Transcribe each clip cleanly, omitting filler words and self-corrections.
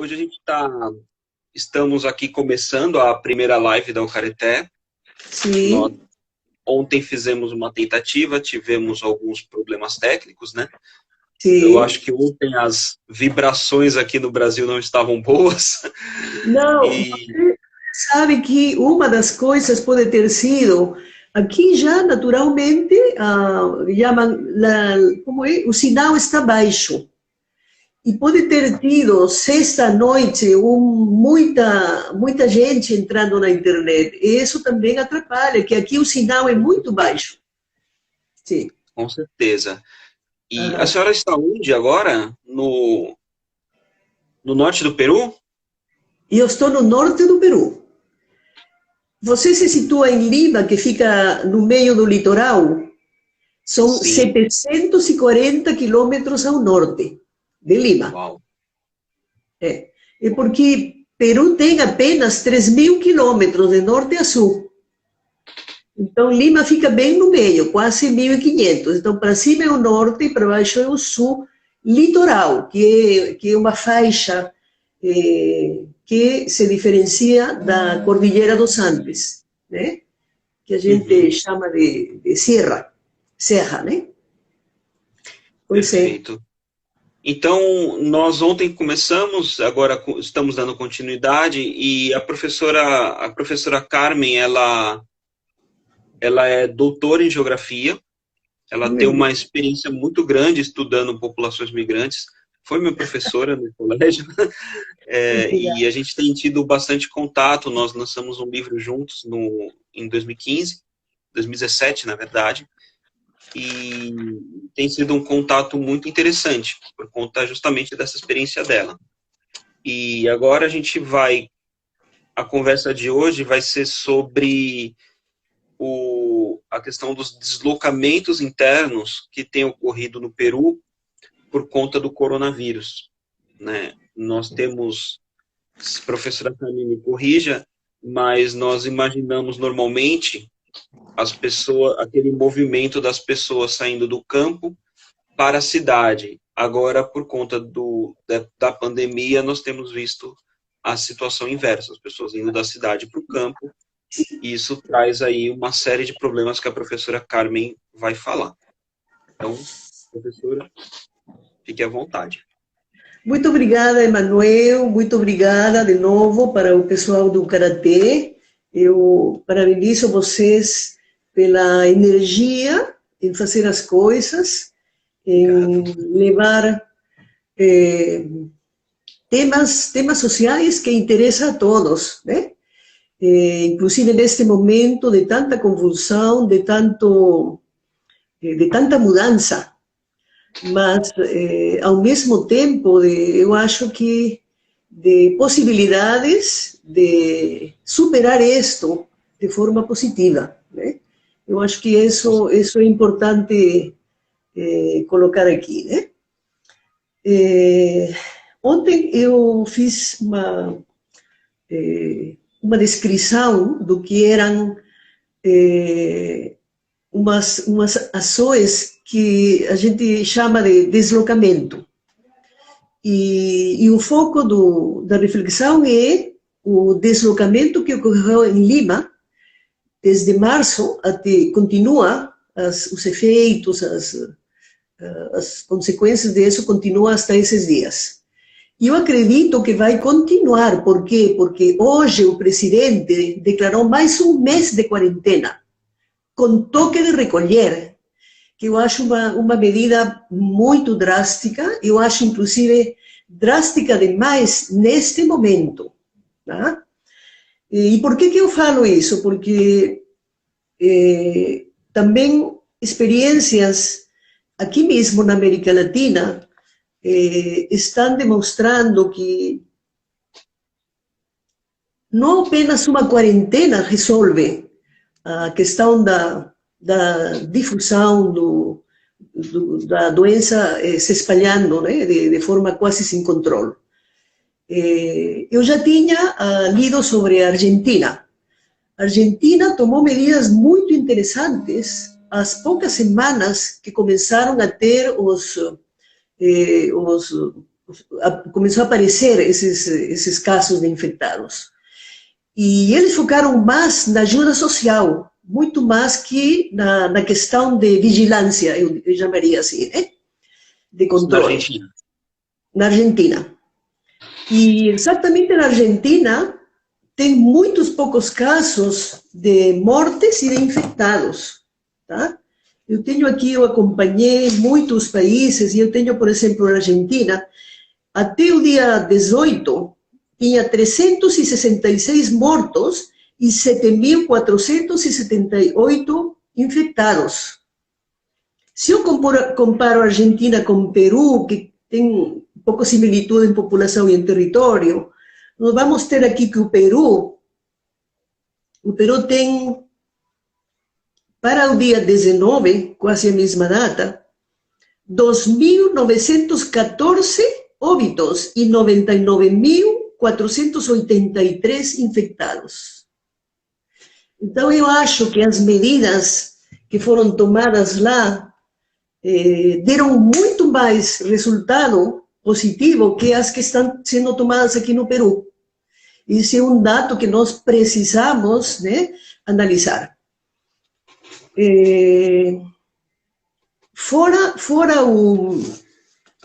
hoje estamos aqui começando a primeira live da Ucareté. Sim. Nós ontem fizemos uma tentativa, tivemos alguns problemas técnicos, né? Sim. Eu acho que ontem as vibrações aqui no Brasil não estavam boas. Não, você sabe que uma das coisas pode ter sido, aqui já naturalmente, como é? O sinal está baixo. E pode ter tido, sexta-noite, muita gente entrando na internet. E isso também atrapalha, que aqui o sinal é muito baixo. Sim. Com certeza. E a senhora está onde agora? No norte do Peru? Eu estou no norte do Peru. Você se situa em Lima, que fica no meio do litoral? São Sim. 740 quilômetros ao norte de Lima. Uau. É porque Peru tem apenas 3.000 quilômetros de norte a sul. Então, Lima fica bem no meio, quase 1.500. Então, para cima é o norte e para baixo é o sul litoral, que é uma faixa que se diferencia da Cordilheira dos Andes, né? Que a gente chama de serra, né? Pois Perfeito. Então, nós ontem começamos, agora estamos dando continuidade, e a professora Carmen, ela é doutora em geografia, ela tem uma experiência muito grande estudando populações migrantes, foi minha professora no colégio, e a gente tem tido bastante contato. Nós lançamos um livro juntos em 2017, na verdade, e tem sido um contato muito interessante, por conta justamente dessa experiência dela. E agora a conversa de hoje vai ser sobre a questão dos deslocamentos internos que têm ocorrido no Peru por conta do coronavírus, né? Nós temos, professora Camille me corrija, mas nós imaginamos normalmente aquele movimento das pessoas saindo do campo para a cidade. Agora, por conta da pandemia, nós temos visto a situação inversa, as pessoas indo da cidade para o campo, e isso traz aí uma série de problemas que a professora Carmen vai falar. Então, professora, fique à vontade. Muito obrigada, Emanuel, muito obrigada de novo para o pessoal do Karatê. Eu parabenizo vocês pela energia em fazer as coisas, em levar temas sociais que interessam a todos, né? Inclusive neste momento de tanta convulsão, de tanta mudança, mas ao mesmo tempo eu acho que de possibilidades de superar isto de forma positiva, né? Eu acho que isso é importante colocar aqui, né? Ontem eu fiz uma descrição do que eram umas ações que a gente chama de deslocamento. E o foco da reflexão é o deslocamento que ocorreu em Lima, desde março até continua, os efeitos, as consequências disso continuam hasta esses dias. E eu acredito que vai continuar. Por quê? Porque hoje o presidente declarou mais um mês de quarentena, com toque de recolher, que eu acho uma medida muito drástica, eu acho inclusive drástica demais neste momento. Tá? E por que eu falo isso? Porque também experiências aqui mesmo na América Latina estão demonstrando que não apenas uma quarentena resolve a questão da difusão da doença se espalhando, né, de forma quase sem controle. Eu já tinha lido sobre a Argentina. A Argentina tomou medidas muito interessantes às poucas semanas que começaram a ter os começou a aparecer esses casos de infectados. E eles focaram mais na ajuda social, muito mais que na questão de vigilância, eu chamaria assim, né? De controle. Na Argentina. Na Argentina. E exatamente na Argentina tem muitos poucos casos de mortes e de infectados, tá? Eu acompanhei muitos países, e eu tenho, por exemplo, na Argentina, até o dia 18, tinha 366 mortos e 7.478 infectados. Se eu comparo a Argentina com Peru, que tem pouca similitude em população e em território, nós vamos ter aqui que o Peru tem, para o dia 19, quase a mesma data, 2.914 óbitos e 99.483 infectados. Então, eu acho que as medidas que foram tomadas lá deram muito mais resultado positivo que as que estão sendo tomadas aqui no Peru. Esse é um dado que nós precisamos, né, analisar. Fora o...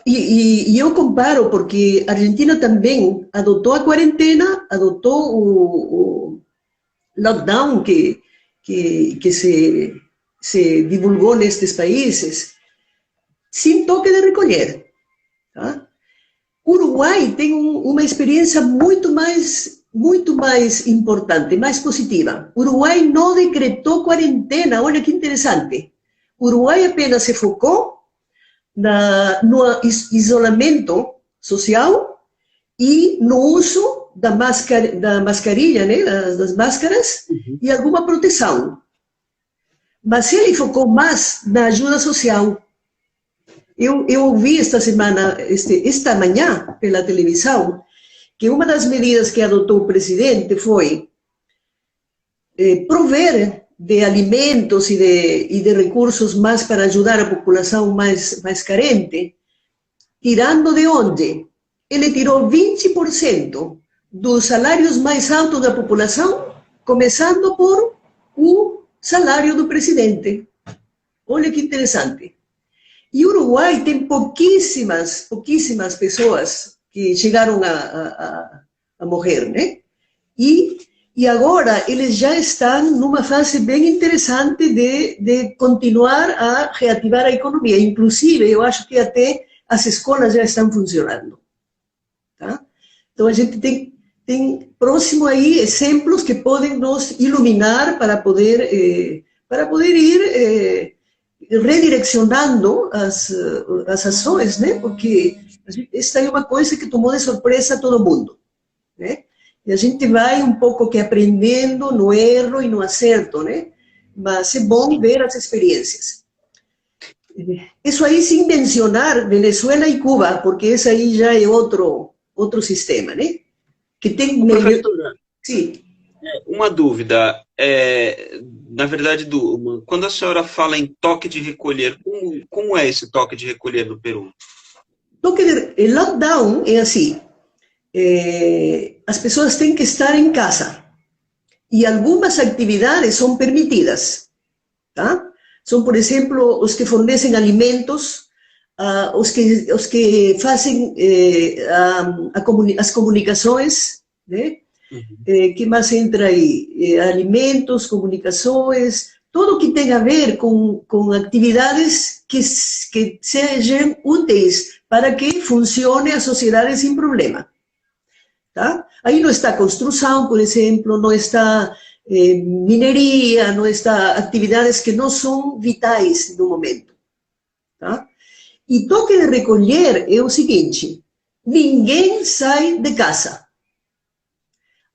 E eu comparo, porque a Argentina também adotou a quarentena, adotou o lockdown que se divulgou nestes países, sem toque de recolher. Tá? Uruguai tem uma experiência muito mais importante, mais positiva. Uruguai não decretou quarentena, olha que interessante. Uruguai apenas se focou no isolamento social e no uso da mascarilha, né, das máscaras, e alguma proteção. Mas ele focou mais na ajuda social. Eu ouvi esta manhã, pela televisão, que uma das medidas que adotou o presidente foi prover de alimentos e de recursos mais para ajudar a população mais carente, tirando de onde? Ele tirou 20% dos salários mais altos da população, começando por o salário do presidente. Olha que interessante. E o Uruguai tem pouquíssimas pessoas que chegaram a morrer, né? E agora eles já estão numa fase bem interessante de continuar a reativar a economia. Inclusive, eu acho que até as escolas já estão funcionando. Tá? Então, a gente tem próximo aí exemplos que podem nos iluminar para poder ir redirecionando as ações, né? Porque esta é uma coisa que tomou de surpresa todo mundo, né? E a gente vai um pouco que aprendendo no erro e no acerto, né? Mas é bom ver as experiências. Isso aí sem mencionar Venezuela e Cuba, porque esse aí já é outro sistema, né? Que tem... Professora, sim. Uma dúvida, na verdade, quando a senhora fala em toque de recolher, como é esse toque de recolher no Peru? O lockdown é assim, as pessoas têm que estar em casa e algumas atividades são permitidas, tá? São, por exemplo, os que fornecem alimentos, os que fazem as comunicações, né? Que mais entra aí? Alimentos, comunicações, tudo que tem a ver com atividades que sejam úteis para que funcione a sociedade sem problema. Tá? Aí não está construção, por exemplo, não está mineria, não está atividades que não são vitais no momento. Tá? E toque de recolher é o seguinte, ninguém sai de casa.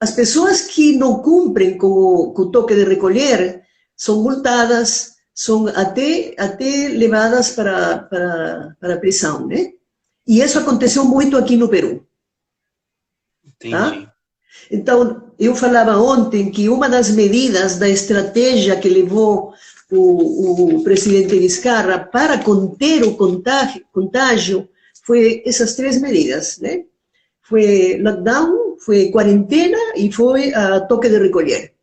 As pessoas que não cumprem com o toque de recolher são multadas, são até levadas para a prisão, né? E isso aconteceu muito aqui no Peru. Entendi. Tá? Então, eu falava ontem que uma das medidas da estratégia que levou o presidente Vizcarra para conter o contágio foi essas três medidas, né? Foi lockdown, foi quarentena e foi toque de recolher.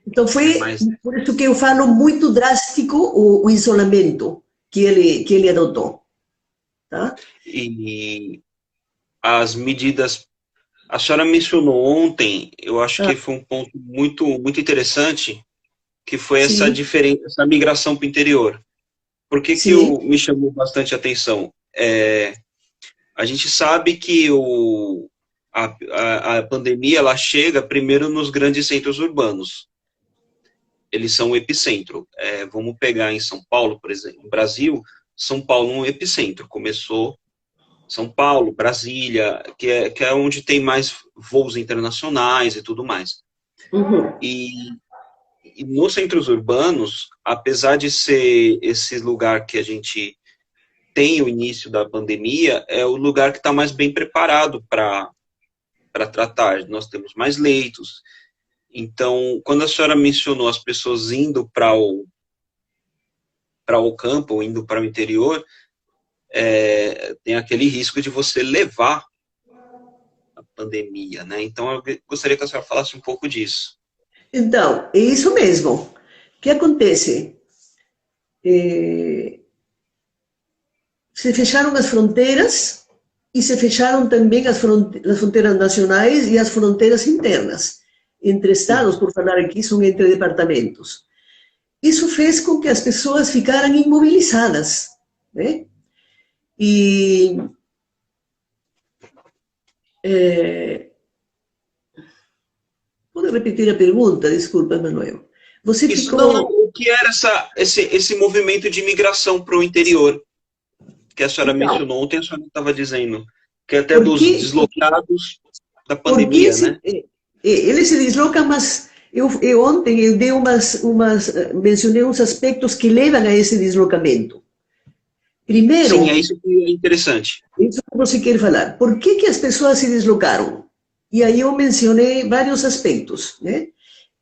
Então foi por isso que eu falo muito drástico o isolamento que ele adotou, tá? E as medidas, a senhora mencionou ontem, eu acho que foi um ponto muito interessante, que foi essa diferença, essa migração para o interior. Por que me chamou bastante atenção? A gente sabe que a pandemia ela chega primeiro nos grandes centros urbanos. Eles são o epicentro. Vamos pegar em São Paulo, por exemplo, no Brasil, São Paulo é um epicentro. Começou São Paulo, Brasília, que é onde tem mais voos internacionais e tudo mais. Uhum. E nos centros urbanos, apesar de ser esse lugar que a gente tem o início da pandemia, é o lugar que está mais bem preparado para tratar. Nós temos mais leitos. Então, quando a senhora mencionou as pessoas indo para o campo, ou indo para o interior, tem aquele risco de você levar a pandemia, né? Então, eu gostaria que a senhora falasse um pouco disso. Então, é isso mesmo. O que acontece? Se fecharam as fronteiras e se fecharam também as fronteiras nacionais e as fronteiras internas. Entre estados, por falar aqui, são entre departamentos. Isso fez com que as pessoas ficaram imobilizadas, né? E pode repetir a pergunta? Desculpa, Manuel. Você ficou... Não, o que era esse movimento de migração para o interior? Que a senhora mencionou ontem, a senhora estava dizendo, que até dos deslocados da pandemia, né? Eles se deslocam, mas ontem eu dei mencionei uns aspectos que levam a esse deslocamento. Primeiro... Sim, é isso que é interessante. Isso que você quer falar. Por que as pessoas se deslocaram? E aí eu mencionei vários aspectos, né?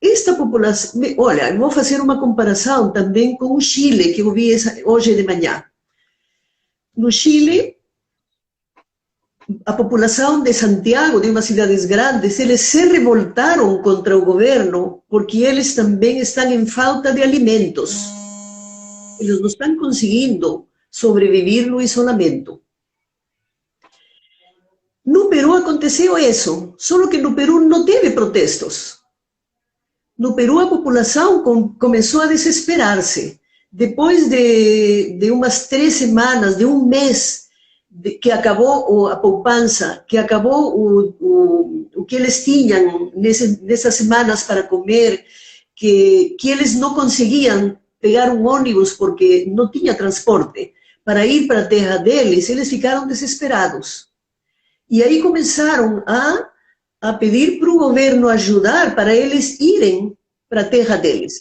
Esta população... Olha, eu vou fazer uma comparação também com o Chile, que eu vi hoje de manhã. No Chile, a população de Santiago, de umas cidades grandes, eles se revoltaram contra o governo porque eles também estão em falta de alimentos. Eles não estão conseguindo sobreviver no isolamento. No Peru aconteceu isso, só que no Peru não teve protestos. No Peru a população começou a desesperar-se. Depois de umas 3 semanas, de um mês, que acabou a poupança, que acabou o que eles tinham nessas semanas para comer, que eles não conseguiam pegar um ônibus porque não tinha transporte para ir para a terra deles, eles ficaram desesperados. E aí começaram a pedir para o governo ajudar para eles irem para a terra deles.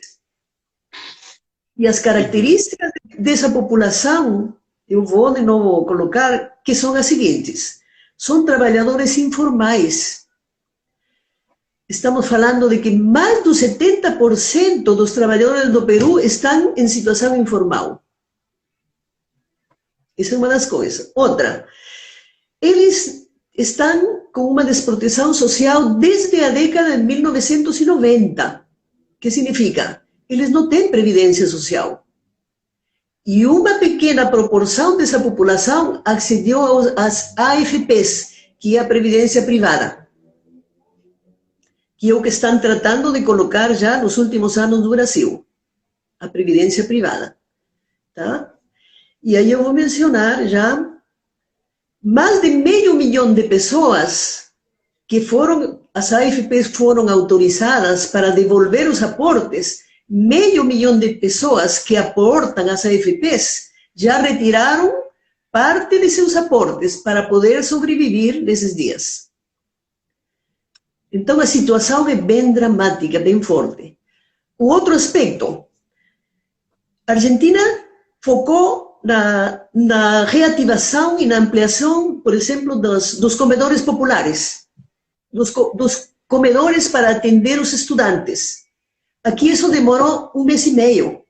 E as características dessa população, eu vou de novo colocar, que são as seguintes. São trabalhadores informais. Estamos falando de que mais do 70% dos trabalhadores do Peru estão em situação informal. Essa é uma das coisas. Outra, eles estão com uma desproteção social desde a década de 1990. O que significa? Eles não têm previdência social. E uma pequena proporção dessa população accedeu às AFPs, que é a previdência privada, que é o que estão tratando de colocar já nos últimos anos no Brasil, a previdência privada. Tá? E aí eu vou mencionar já mais de 500 mil de pessoas que as AFPs foram autorizadas para devolver os aportes. 500 mil de pessoas que aportam às AFPs já retiraram parte de seus aportes para poder sobreviver nesses dias. Então a situação é bem dramática, bem forte. O outro aspecto, a Argentina focou na reativação e na ampliação, por exemplo, dos comedores populares, dos comedores para atender os estudantes. Aqui isso demorou 1 mês e meio.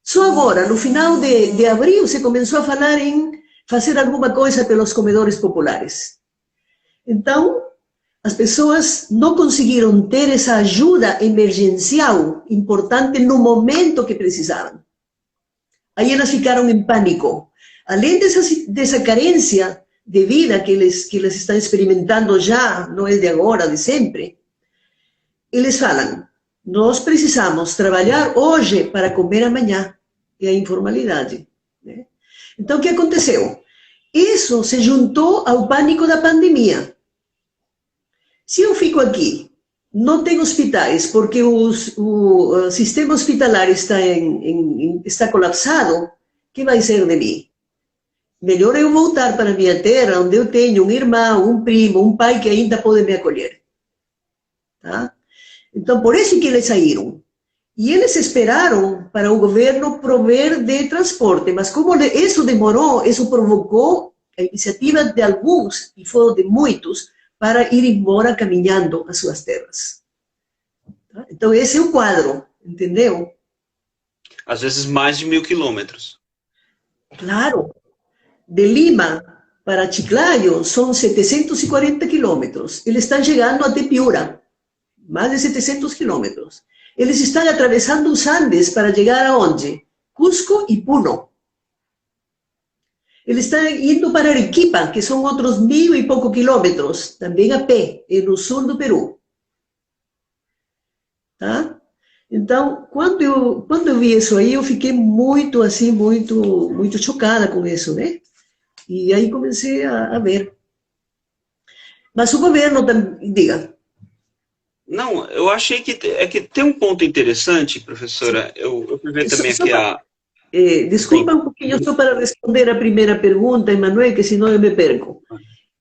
Só agora, no final de abril, se começou a falar em fazer alguma coisa pelos comedores populares. Então, as pessoas não conseguiram ter essa ajuda emergencial importante no momento que precisavam. Aí elas ficaram em pânico. Além dessa carência de vida que eles estão experimentando já, não é de agora, de sempre, eles falam, nós precisamos trabalhar hoje para comer amanhã. É a informalidade. Né? Então, o que aconteceu? Isso se juntou ao pânico da pandemia. Se eu fico aqui, não tem hospitais, porque o sistema hospitalar está colapsado, o que vai ser de mim? Melhor eu voltar para minha terra, onde eu tenho um irmão, um primo, um pai que ainda pode me acolher. Tá? Então, por isso que eles saíram. E eles esperaram para o governo prover de transporte, mas como isso demorou, isso provocou a iniciativa de alguns, e foi de muitos, para ir embora caminhando às suas terras. Então, esse é o quadro, entendeu? Às vezes mais de 1.000 quilômetros. Claro. De Lima para Chiclayo são 740 quilômetros. Eles estão chegando até Piura, mais de 700 quilômetros. Eles estão atravessando os Andes para chegar aonde? Cusco e Puno. Eles estão indo para Arequipa, que são outros 1.000 e pouco quilômetros, também a pé, no sul do Peru. Tá? Então, quando eu vi isso aí, eu fiquei muito, assim, muito chocada com isso, né? E aí comecei a ver. Mas o governo também, diga. Não, eu achei que tem um ponto interessante, professora. Eu fui ver também aqui a... Desculpa um pouquinho só para responder a primeira pergunta, Emanuel, que senão eu me perco.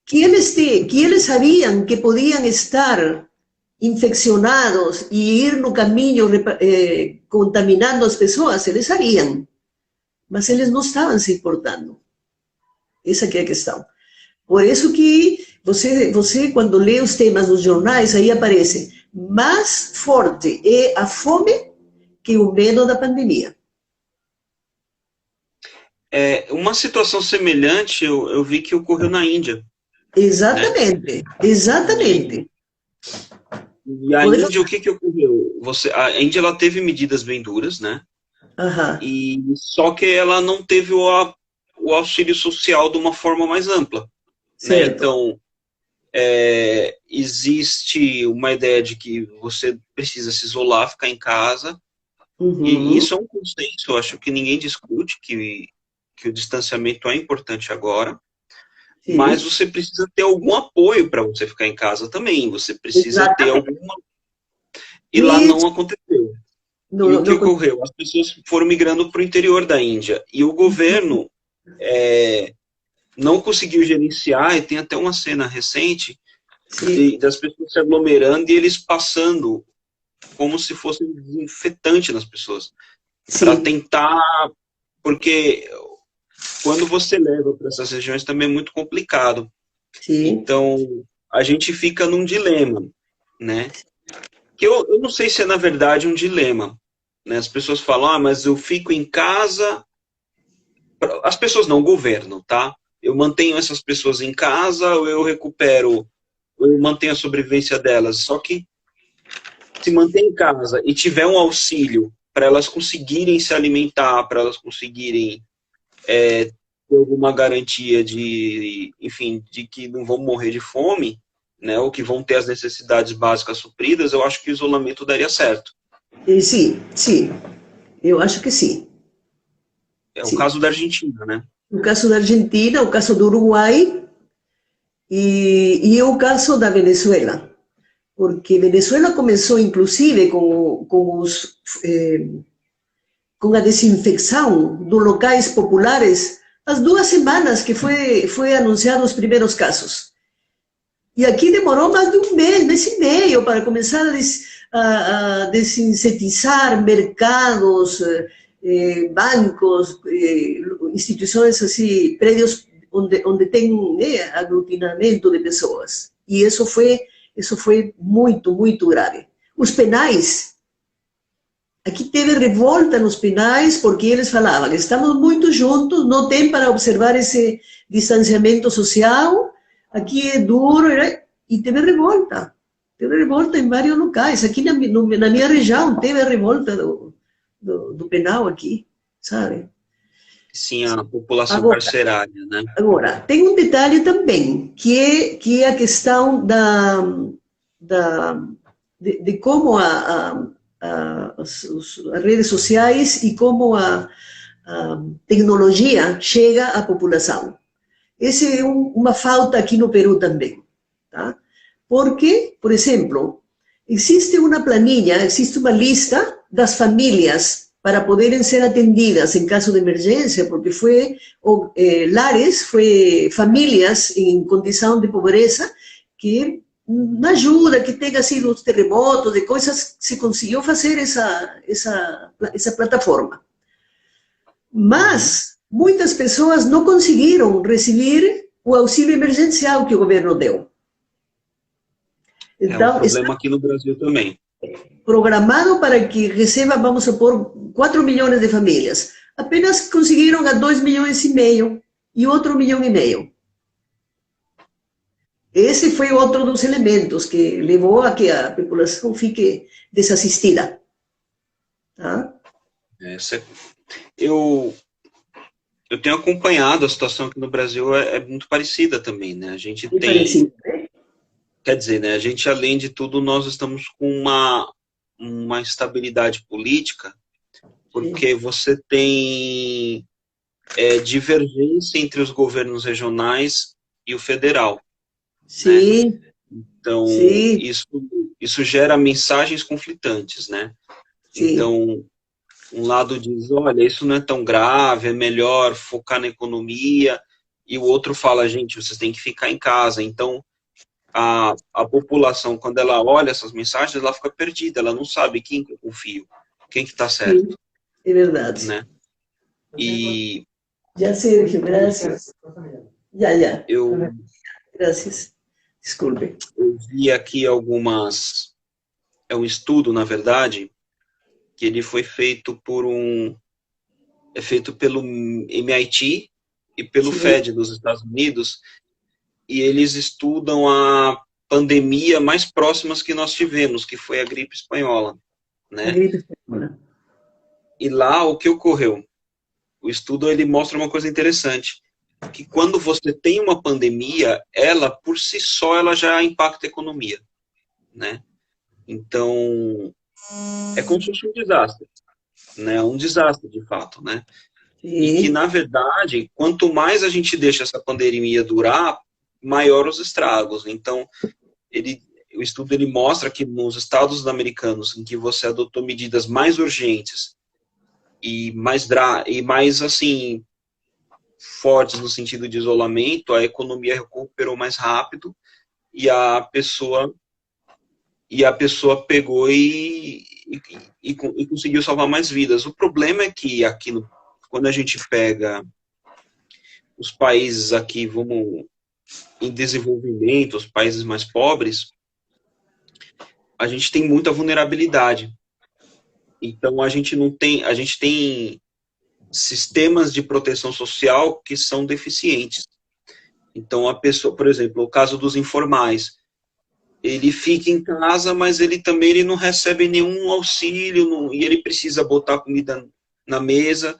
Que eles sabiam que podiam estar infeccionados e ir no caminho contaminando as pessoas, eles sabiam. Mas eles não estavam se importando. Essa que é a questão. Por isso que você quando lê os temas dos jornais, aí aparece mais forte é a fome que o medo da pandemia. Uma situação semelhante eu vi que ocorreu na Índia. Exatamente, né? Exatamente. E a Índia, o que ocorreu? A Índia ela teve medidas bem duras, né? Uhum. Só que ela não teve o auxílio social de uma forma mais ampla. Né? Então, existe uma ideia de que você precisa se isolar, ficar em casa, e isso é um consenso, eu acho que ninguém discute que o distanciamento é importante agora, sim, mas você precisa ter algum apoio para você ficar em casa também, você precisa ter alguma... E lá não aconteceu. E o que ocorreu? As pessoas foram migrando para o interior da Índia, e o governo não conseguiu gerenciar, e tem até uma cena recente das pessoas se aglomerando e eles passando como se fosse um desinfetante nas pessoas, para tentar, porque quando você leva para essas regiões também é muito complicado. Sim. Então, a gente fica num dilema, né? Que eu não sei se é, na verdade, um dilema. Né? As pessoas falam, mas eu fico em casa... As pessoas não, o governo, tá? Eu mantenho essas pessoas em casa, ou eu recupero, eu mantenho a sobrevivência delas. Só que se manter em casa e tiver um auxílio para elas conseguirem se alimentar, para elas conseguirem ter alguma garantia de, enfim, de que não vão morrer de fome, né, ou que vão ter as necessidades básicas supridas, eu acho que o isolamento daria certo. Sim, sim, eu acho que sim. É o caso da Argentina, né? O caso da Argentina, o caso do Uruguai e o caso da Venezuela. Porque Venezuela começou, inclusive, com a desinfecção dos locais populares, as 2 semanas que foi anunciado os primeiros casos. E aqui demorou mais de um mês e meio, para começar a desinsetizar mercados, bancos, instituições assim, prédios onde tem aglutinamento de pessoas. E isso foi muito, muito grave. Os penais, aqui teve revolta nos penais, porque eles falavam, estamos muito juntos, não tem para observar distanciamento social, aqui é duro, e teve revolta. Teve revolta em vários locais. Aqui na minha região teve a revolta do penal aqui, sabe? Sim, a população Agora, carcerária, né? agora, tem um detalhe também, que é a questão de como as redes sociais e como a tecnologia chega à população. Essa é uma falta aqui no Peru também, tá? Porque, por exemplo, existe uma planilha, existe uma lista das famílias para poderem ser atendidas em caso de emergência, porque foi lares, foi famílias em condição de pobreza que na ajuda que tenha sido os terremotos, de coisas, se conseguiu fazer essa plataforma. Mas muitas pessoas não conseguiram receber o auxílio emergencial que o governo deu. Então, é um problema aqui no Brasil também. Programado para que receba, vamos supor, 4 milhões de famílias. Apenas conseguiram a 2,5 milhões e outro 1,5 milhão. Esse foi outro dos elementos que levou a que a população fique desassistida. Tá? Eu tenho acompanhado a situação aqui no Brasil, é muito parecida também, né? A gente tem... Parecido, né? Quer dizer, né, a gente, além de tudo, nós estamos com uma estabilidade política, porque você tem divergência entre os governos regionais e o federal. Sim. Né? Então, sim. Isso gera mensagens conflitantes, né? Sim. Então, um lado diz, olha, isso não é tão grave, é melhor focar na economia, e o outro fala, gente, vocês têm que ficar em casa. Então, a população, quando ela olha essas mensagens, ela fica perdida, ela não sabe quem que eu confio, quem que está certo. Sim, é verdade. Né? E... Já, Sérgio, graças. Já. Graças. Desculpe. Eu vi aqui algumas... É um estudo, na verdade, que ele foi feito feito pelo MIT e pelo Sim. FED dos Estados Unidos, e eles estudam a pandemia mais próximas que nós tivemos, que foi a gripe espanhola, né? A gripe espanhola. E lá, o que ocorreu? O estudo, ele mostra uma coisa interessante, que quando você tem uma pandemia, ela, por si só, ela já impacta a economia, né? Então, é como se fosse um desastre, né? Um desastre, de fato, né? Sim. E que, na verdade, quanto mais a gente deixa essa pandemia durar, maior os estragos. Então, o estudo ele mostra que nos Estados americanos, em que você adotou medidas mais urgentes e mais assim, fortes no sentido de isolamento, a economia recuperou mais rápido e a pessoa pegou e conseguiu salvar mais vidas. O problema é que aqui, quando a gente pega os países aqui, em desenvolvimento, os países mais pobres, a gente tem muita vulnerabilidade. Então, a gente tem sistemas de proteção social que são deficientes. Então, a pessoa, por exemplo, o caso dos informais, ele fica em casa, mas ele não recebe nenhum auxílio, e ele precisa botar comida na mesa.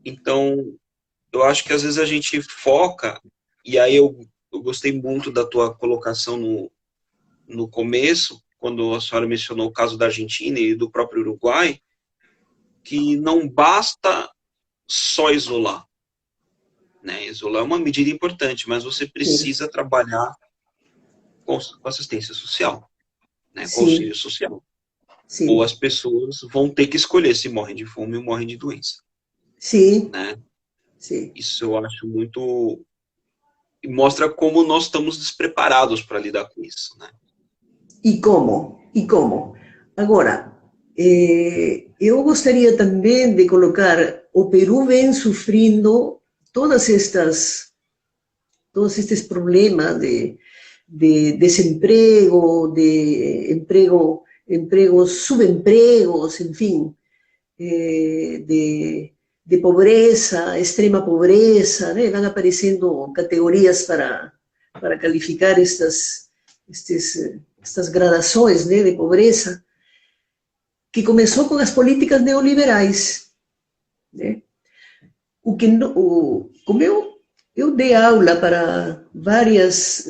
Então, eu acho que às vezes a gente foca, e aí eu gostei muito da tua colocação no começo, quando a senhora mencionou o caso da Argentina e do próprio Uruguai, que não basta só isolar. Né? Isolar é uma medida importante, mas você precisa trabalhar com assistência social, né? Com auxílio social. Sim. Ou as pessoas vão ter que escolher se morrem de fome ou morrem de doença. Sim. Né? Sim. Isso eu acho muito... E mostra como nós estamos despreparados para lidar com isso. Né? E como? Agora, eu gostaria também de colocar, o Peru vem sofrendo todos estes problemas de desemprego, de empregos, subempregos, enfim, de de pobreza, extrema pobreza, né? Vão aparecendo categorias para calificar estas gradações, né, de pobreza, que começou com as políticas neoliberais, né? Como eu dei aula para vários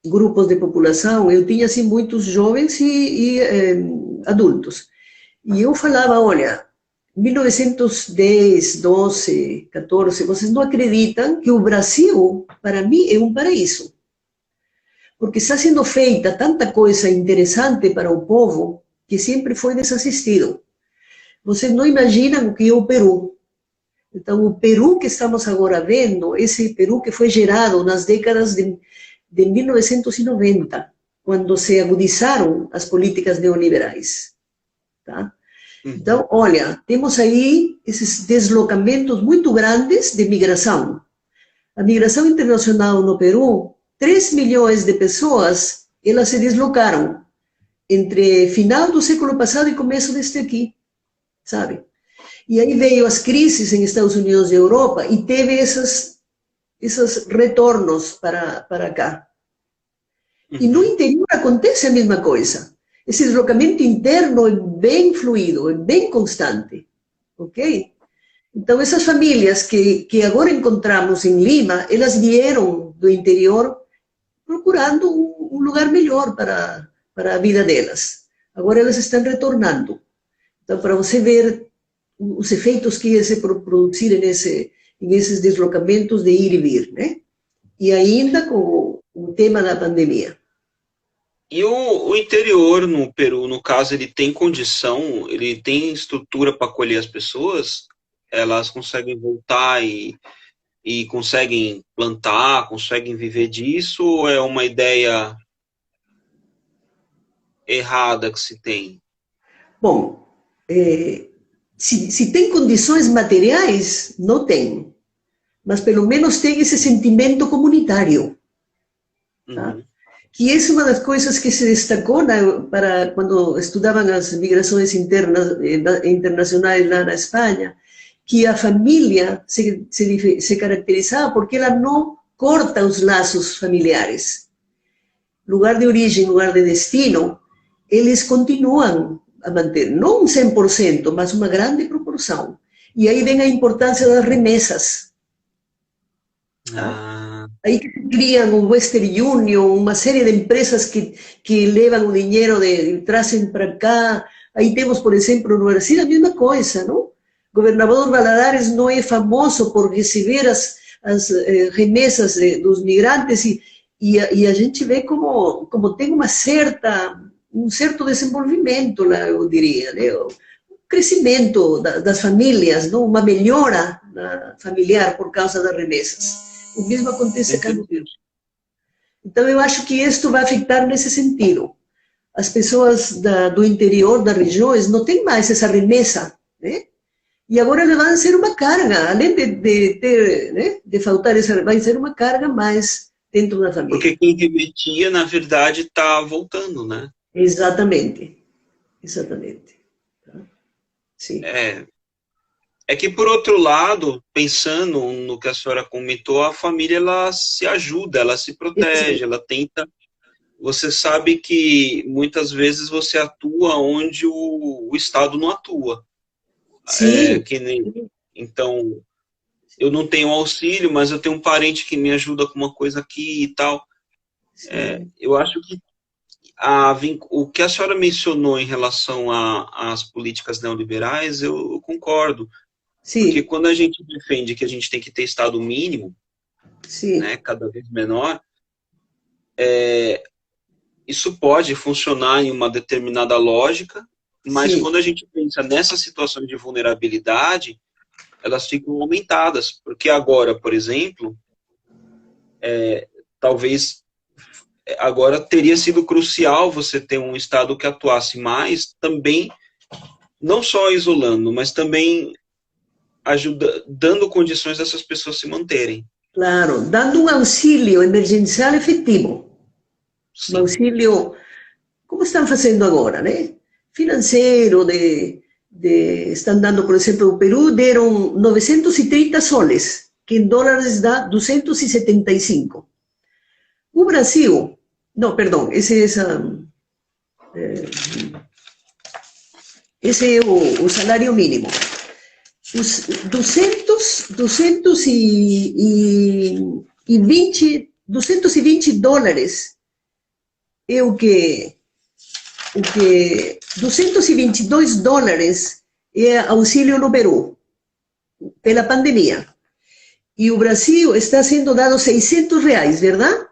grupos de população, eu tinha assim muitos jovens e adultos. E eu falava, olha, 1910, 12, 14, vocês não acreditam que o Brasil, para mim, é um paraíso. Porque está sendo feita tanta coisa interessante para o povo que sempre foi desassistido. Vocês não imaginam o que é o Peru. Então, o Peru que estamos agora vendo, esse Peru que foi gerado nas décadas de 1990, quando se agudizaram as políticas neoliberais. Tá? Então, olha, temos aí esses deslocamentos muito grandes de migração. A migração internacional no Peru, 3 milhões de pessoas, elas se deslocaram entre final do século passado e começo deste aqui, sabe? E aí veio as crises em Estados Unidos e Europa e teve esses retornos para cá. E no interior acontece a mesma coisa. Esse deslocamento interno é bem fluido, é bem constante, ok? Então, essas famílias que agora encontramos em Lima, elas vieram do interior procurando um lugar melhor para a vida delas. Agora elas estão retornando. Então, para você ver os efeitos que ia se produzir nesses deslocamentos de ir e vir, né? E ainda com o tema da pandemia. E o interior no Peru, no caso, ele tem condição, ele tem estrutura para acolher as pessoas? Elas conseguem voltar e conseguem plantar, conseguem viver disso? Ou é uma ideia errada que se tem? Bom, se tem condições materiais, não tem. Mas pelo menos tem esse sentimento comunitário. Tá? Uhum. Que é uma das coisas que se destacou para quando estudavam as migrações internacionais lá na Espanha, que a família se caracterizava porque ela não corta os laços familiares. Lugar de origem, lugar de destino, eles continuam a manter, não 100%, mas uma grande proporção. E aí vem a importância das remessas. Tá? Aí que se criam o Western Union, uma série de empresas que levam o dinheiro e trazem para cá. Aí temos, por exemplo, no Brasil a mesma coisa, não? O governador Valadares não é famoso por receber as remessas dos migrantes e a gente vê como tem um certo desenvolvimento lá, eu diria, né? O crescimento das famílias, não? Uma melhora familiar por causa das remessas. O mesmo acontece aqui no Peru. Então, eu acho que isto vai afetar nesse sentido. As pessoas do interior das regiões não têm mais essa remessa, né? E agora elas vão ser uma carga, além de faltar essa, vai ser uma carga mais dentro da família. Porque quem remetia, na verdade, está voltando, né? Exatamente. Exatamente. Sim. É que, por outro lado, pensando no que a senhora comentou, a família, ela se ajuda, ela se protege, ela tenta... Você sabe que, muitas vezes, você atua onde o Estado não atua. Sim. Então, eu não tenho auxílio, mas eu tenho um parente que me ajuda com uma coisa aqui e tal. Eu acho que o que a senhora mencionou em relação às políticas neoliberais, eu concordo. Sim. Porque quando a gente defende que a gente tem que ter Estado mínimo, Sim. né, cada vez menor, isso pode funcionar em uma determinada lógica, mas Sim. quando a gente pensa nessas situações de vulnerabilidade, elas ficam aumentadas. Porque agora, por exemplo, talvez agora teria sido crucial você ter um Estado que atuasse mais, também, não só isolando, mas também dando condições dessas pessoas se manterem. Claro, dando um auxílio emergencial efetivo. Sim. Um auxílio, como estão fazendo agora, né? Financeiro, de están dando, por exemplo, o Peru deram 930 soles, que em dólares dá 275. O Brasil, não, perdão, esse é o salário mínimo. Os 220 dólares é o que 222 dólares é auxílio no Peru, pela pandemia. E o Brasil está sendo dado R$ 600, verdade?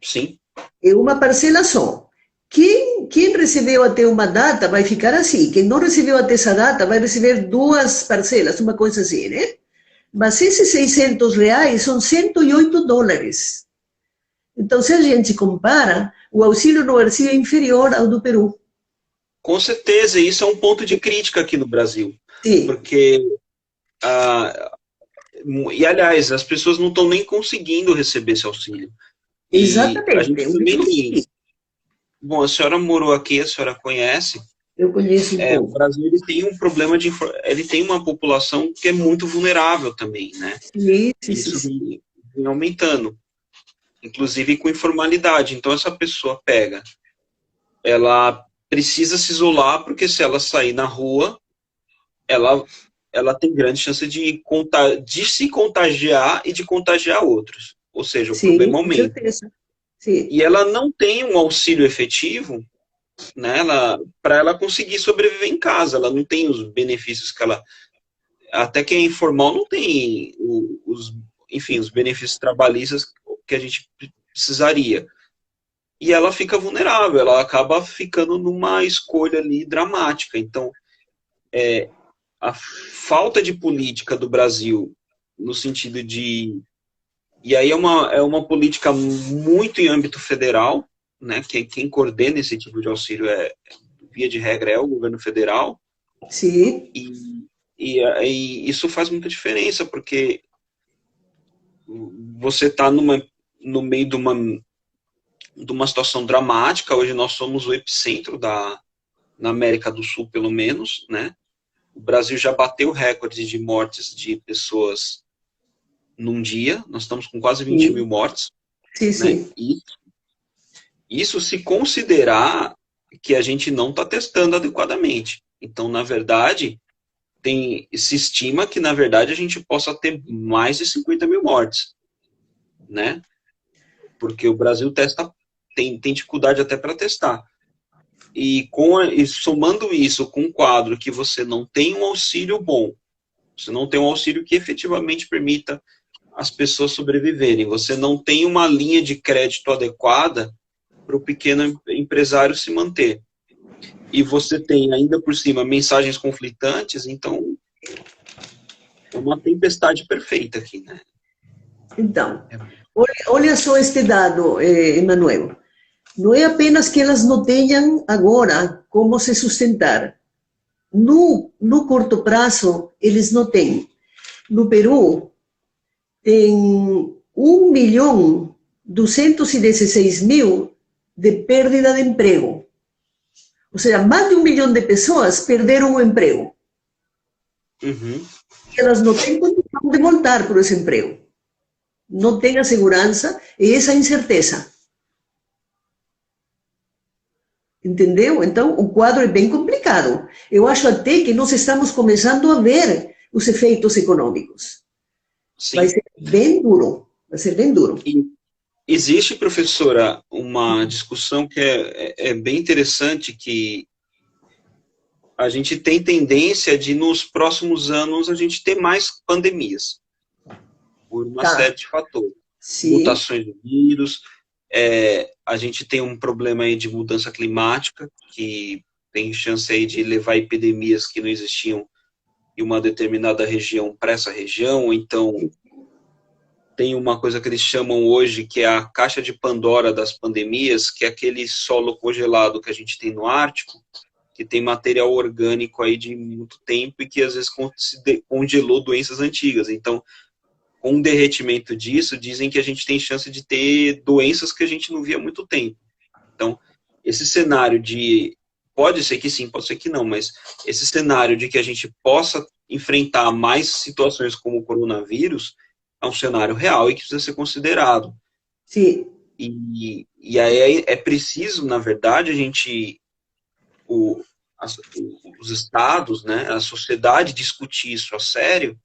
Sim. É uma parcela só. Quem recebeu até uma data vai ficar assim. Quem não recebeu até essa data vai receber duas parcelas, uma coisa assim, né? Mas esses R$ 600 são 108 dólares. Então, se a gente compara, o auxílio no Brasil é inferior ao do Peru. Com certeza, isso é um ponto de crítica aqui no Brasil. Sim. Porque, e aliás, as pessoas não estão nem conseguindo receber esse auxílio. Exatamente. E a gente também tem. Bom, a senhora morou aqui, a senhora conhece. Eu conheço um pouco. O Brasil ele tem um problema ele tem uma população que é muito vulnerável também, né? Isso vem aumentando, inclusive com informalidade. Então essa pessoa ela precisa se isolar porque se ela sair na rua, ela tem grande chance de se contagiar e de contagiar outros. Ou seja, o problema aumenta. Sim. E ela não tem um auxílio efetivo, né, para ela conseguir sobreviver em casa. Ela não tem os benefícios que ela... Até quem é informal não tem os benefícios trabalhistas que a gente precisaria. E ela fica vulnerável, ela acaba ficando numa escolha ali dramática. Então, a falta de política do Brasil, no sentido de... E aí é uma política muito em âmbito federal, né? Quem coordena esse tipo de auxílio via de regra, é o governo federal. Sim. E isso faz muita diferença, porque você está no meio de uma situação dramática. Hoje nós somos o epicentro na América do Sul, pelo menos, né? O Brasil já bateu recorde de mortes de pessoas num dia. Nós estamos com quase 20 mil mortes. Sim, sim. Né? Isso se considerar que a gente não está testando adequadamente. Então, na verdade, se estima que, na verdade, a gente possa ter mais de 50 mil mortes, né? Porque o Brasil tem dificuldade até para testar. E somando isso com um quadro que você não tem um auxílio bom, você não tem um auxílio que efetivamente permita as pessoas sobreviverem, você não tem uma linha de crédito adequada para o pequeno empresário se manter. E você tem, ainda por cima, mensagens conflitantes, então é uma tempestade perfeita aqui, né? Então, olha só este dado, Emanuel. Não é apenas que elas não tenham agora como se sustentar. No curto prazo, eles não têm. No Peru, tem 1.216.000 de perda de emprego. Ou seja, mais de 1 milhão de pessoas perderam o emprego. Uhum. Elas não têm condição de voltar para esse emprego. Não têm a segurança e essa incerteza. Entendeu? Então, o quadro é bem complicado. Eu acho até que nós estamos começando a ver os efeitos econômicos. Sim. Vai ser bem duro. Vai ser bem duro. Existe, professora, uma discussão que é bem interessante, que a gente tem tendência de, nos próximos anos, a gente ter mais pandemias, por uma série de fatores. Sim. Mutações do vírus, a gente tem um problema aí de mudança climática, que tem chance aí de levar epidemias que não existiam em uma determinada região para essa região. Então, tem uma coisa que eles chamam hoje, que é a caixa de Pandora das pandemias, que é aquele solo congelado que a gente tem no Ártico, que tem material orgânico aí de muito tempo e que às vezes congelou doenças antigas. Então, com o derretimento disso, dizem que a gente tem chance de ter doenças que a gente não via há muito tempo. Então, esse cenário de pode ser que sim, pode ser que não, mas esse cenário de que a gente possa enfrentar mais situações como o coronavírus é um cenário real e que precisa ser considerado. Sim. E aí é preciso, na verdade, a gente, os estados, né, a sociedade discutir isso a sério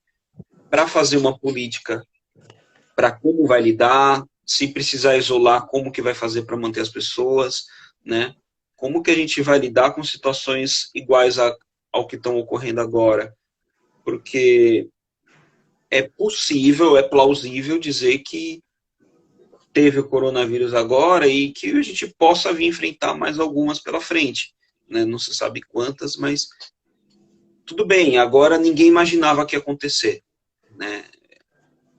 para fazer uma política para como vai lidar, se precisar isolar, como que vai fazer para manter as pessoas, né? Como que a gente vai lidar com situações iguais ao que estão ocorrendo agora? Porque é possível, é plausível dizer que teve o coronavírus agora e que a gente possa vir enfrentar mais algumas pela frente, né? Não se sabe quantas, mas tudo bem, agora ninguém imaginava que ia acontecer, né?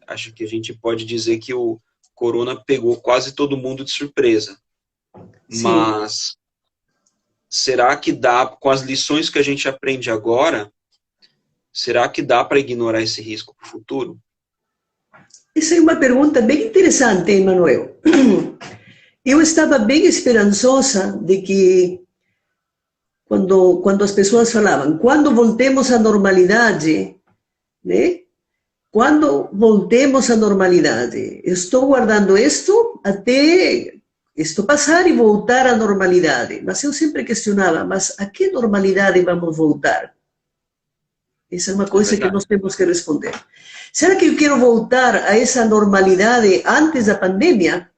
Acho que a gente pode dizer que o corona pegou quase todo mundo de surpresa. Sim. Mas será que dá, com as lições que a gente aprende agora, será que dá para ignorar esse risco para o futuro? Essa é uma pergunta bem interessante, Emanuel. Eu estava bem esperançosa de que quando as pessoas falavam, quando voltemos à normalidade, né? Quando voltemos à normalidade, estou guardando isto até isto passar e voltar à normalidade. Mas eu sempre questionava, mas a que normalidade vamos voltar? Essa é uma coisa que nós temos que responder. Será que eu quero voltar a essa normalidade antes da pandemia?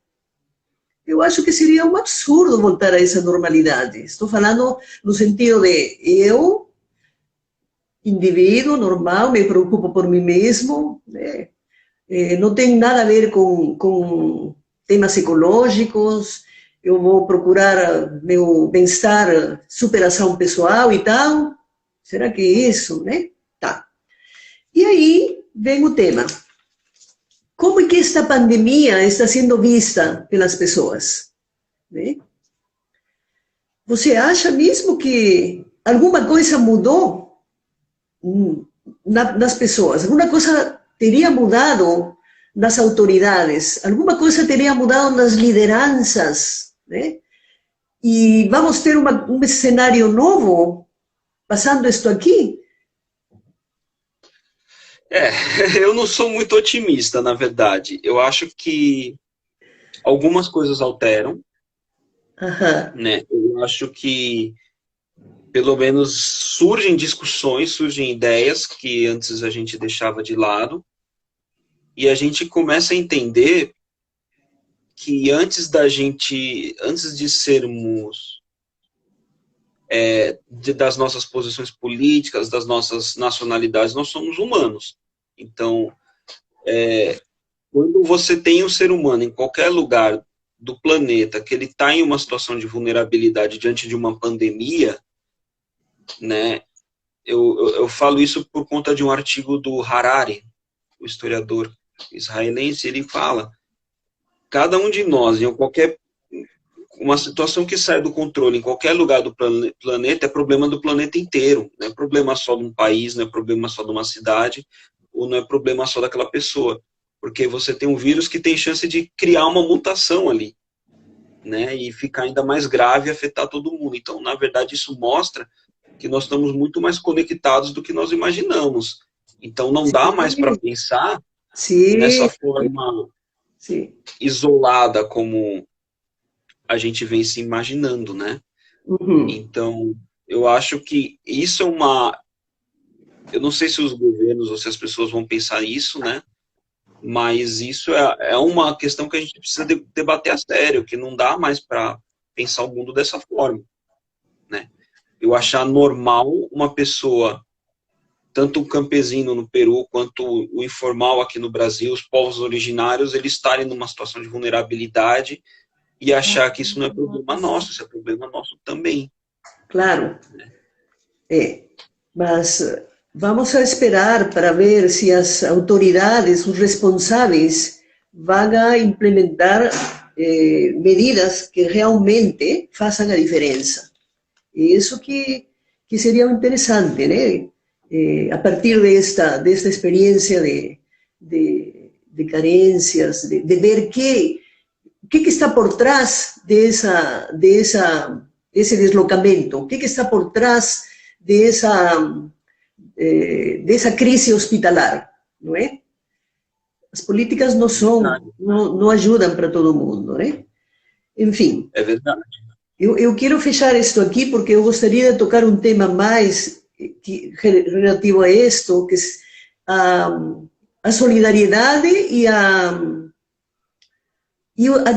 Eu acho que seria um absurdo voltar a essa normalidade. Estou falando no sentido de eu, indivíduo normal, me preocupo por mim mesmo, né? Não tem nada a ver com temas ecológicos, eu vou procurar meu bem-estar, superação pessoal e tal. Será que é isso, né? Tá. E aí vem o tema. Como é que esta pandemia está sendo vista pelas pessoas? Né? Você acha mesmo que alguma coisa mudou nas pessoas? Alguma coisa teria mudado nas autoridades? Alguma coisa teria mudado nas lideranças? Né? E vamos ter um cenário novo passando isto aqui? Eu não sou muito otimista, na verdade. Eu acho que algumas coisas alteram, né? Eu acho que, pelo menos, surgem discussões, surgem ideias que antes a gente deixava de lado, e a gente começa a entender que antes de sermos das nossas posições políticas, das nossas nacionalidades, nós somos humanos. Então, quando você tem um ser humano em qualquer lugar do planeta que ele está em uma situação de vulnerabilidade diante de uma pandemia, né? Eu falo isso por conta de um artigo do Harari, o historiador israelense. Ele fala: cada um de nós, em qualquer uma situação que sai do controle em qualquer lugar do planeta, é problema do planeta inteiro. Não é problema só de um país, não é problema só de uma cidade, ou não é problema só daquela pessoa. Porque você tem um vírus que tem chance de criar uma mutação ali, né? E ficar ainda mais grave e afetar todo mundo. Então, na verdade, isso mostra que nós estamos muito mais conectados do que nós imaginamos. Então, não dá mais para pensar nessa forma isolada como a gente vem se imaginando, né? Então, eu acho que isso é uma... Eu não sei se os governos ou se as pessoas vão pensar isso, né? Mas isso é uma questão que a gente precisa debater a sério, que não dá mais para pensar o mundo dessa forma, né? Eu achar normal uma pessoa, tanto o campesino no Peru, quanto o informal aqui no Brasil, os povos originários, eles estarem numa situação de vulnerabilidade e achar que isso não é problema nosso, isso é problema nosso também. Claro. Mas vamos a esperar para ver se as autoridades, os responsáveis, vão a implementar medidas que realmente façam a diferença. E isso que seria interessante, né? A partir desta experiência de carências, de ver o que está por trás dessa esse deslocamento? O que está por trás dessa crise hospitalar, não é? As políticas não ajudam para todo mundo, né? Enfim. É verdade. Eu quero fechar isto aqui porque eu gostaria de tocar um tema mais relativo a isto, que é a solidariedade e a